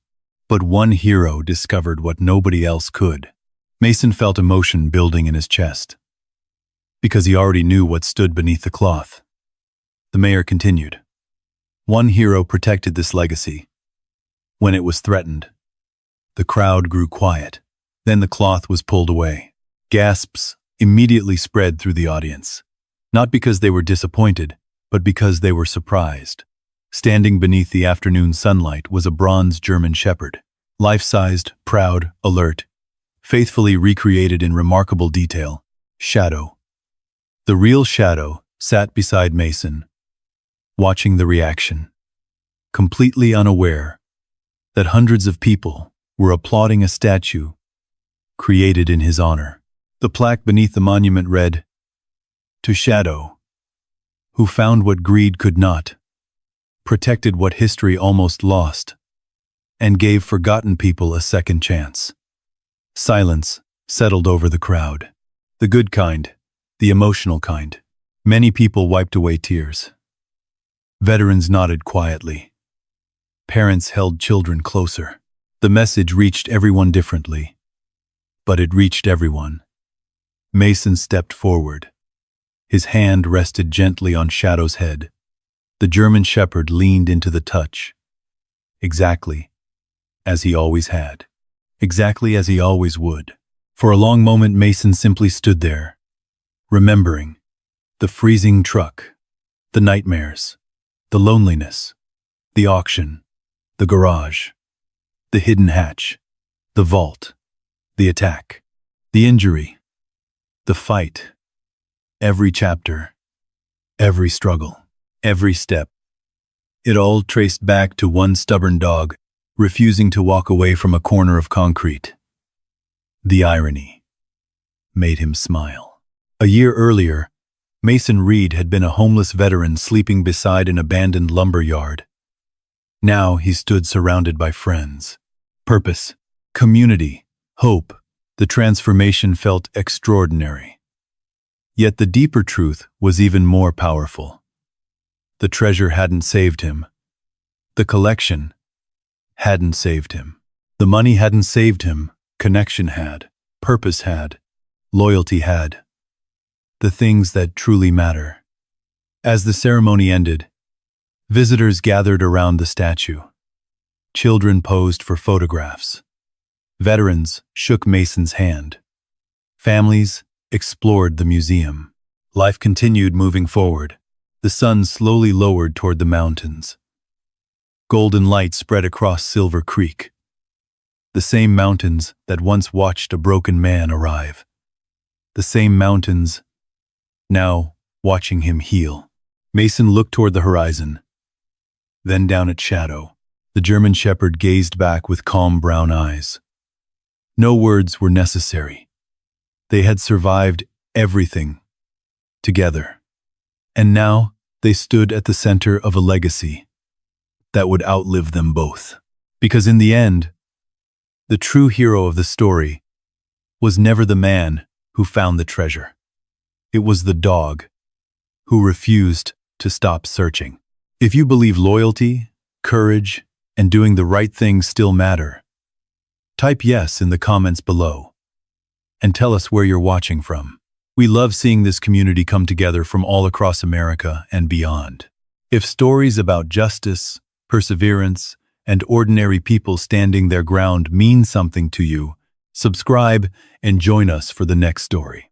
But one hero discovered what nobody else could. Mason felt emotion building in his chest, because he already knew what stood beneath the cloth. The mayor continued. One hero protected this legacy. When it was threatened, the crowd grew quiet. Then the cloth was pulled away. Gasps immediately spread through the audience, not because they were disappointed, but because they were surprised. Standing beneath the afternoon sunlight was a bronze German shepherd, life-sized, proud, alert, faithfully recreated in remarkable detail. Shadow. The real Shadow sat beside Mason, watching the reaction, completely unaware that hundreds of people were applauding a statue created in his honor. The plaque beneath the monument read, "To Shadow, who found what greed could not, protected what history almost lost, and gave forgotten people a second chance." Silence settled over the crowd. The good kind, the emotional kind. Many people wiped away tears. Veterans nodded quietly. Parents held children closer. The message reached everyone differently, but it reached everyone. Mason stepped forward. His hand rested gently on Shadow's head. The German shepherd leaned into the touch. exactly as he always had, exactly as he always would. For a long moment, Mason simply stood there, remembering the freezing truck, the nightmares, the loneliness, the auction, the garage, the hidden hatch, the vault, the attack, the injury, the fight, every chapter, every struggle, every step. It all traced back to one stubborn dog refusing to walk away from a corner of concrete. The irony made him smile. A year earlier, Mason Reed had been a homeless veteran sleeping beside an abandoned lumber yard. Now he stood surrounded by friends. Purpose, community, hope. The transformation felt extraordinary. Yet the deeper truth was even more powerful. The treasure hadn't saved him. The collection hadn't saved him. The money hadn't saved him. Connection had. Purpose had. Loyalty had. The things that truly matter. As the ceremony ended, visitors gathered around the statue. Children posed for photographs. Veterans shook Mason's hand. Families explored the museum. Life continued moving forward. The sun slowly lowered toward the mountains. Golden light spread across Silver Creek. The same mountains that once watched a broken man arrive. The same mountains now watching him heal. Mason looked toward the horizon, then down at Shadow. The German shepherd gazed back with calm brown eyes. No words were necessary. They had survived everything together. And now they stood at the center of a legacy that would outlive them both. Because in the end, the true hero of the story was never the man who found the treasure. It was the dog who refused to stop searching. If you believe loyalty, courage, and doing the right thing still matter, type yes in the comments below and tell us where you're watching from. We love seeing this community come together from all across America and beyond. If stories about justice, perseverance, and ordinary people standing their ground mean something to you, subscribe and join us for the next story.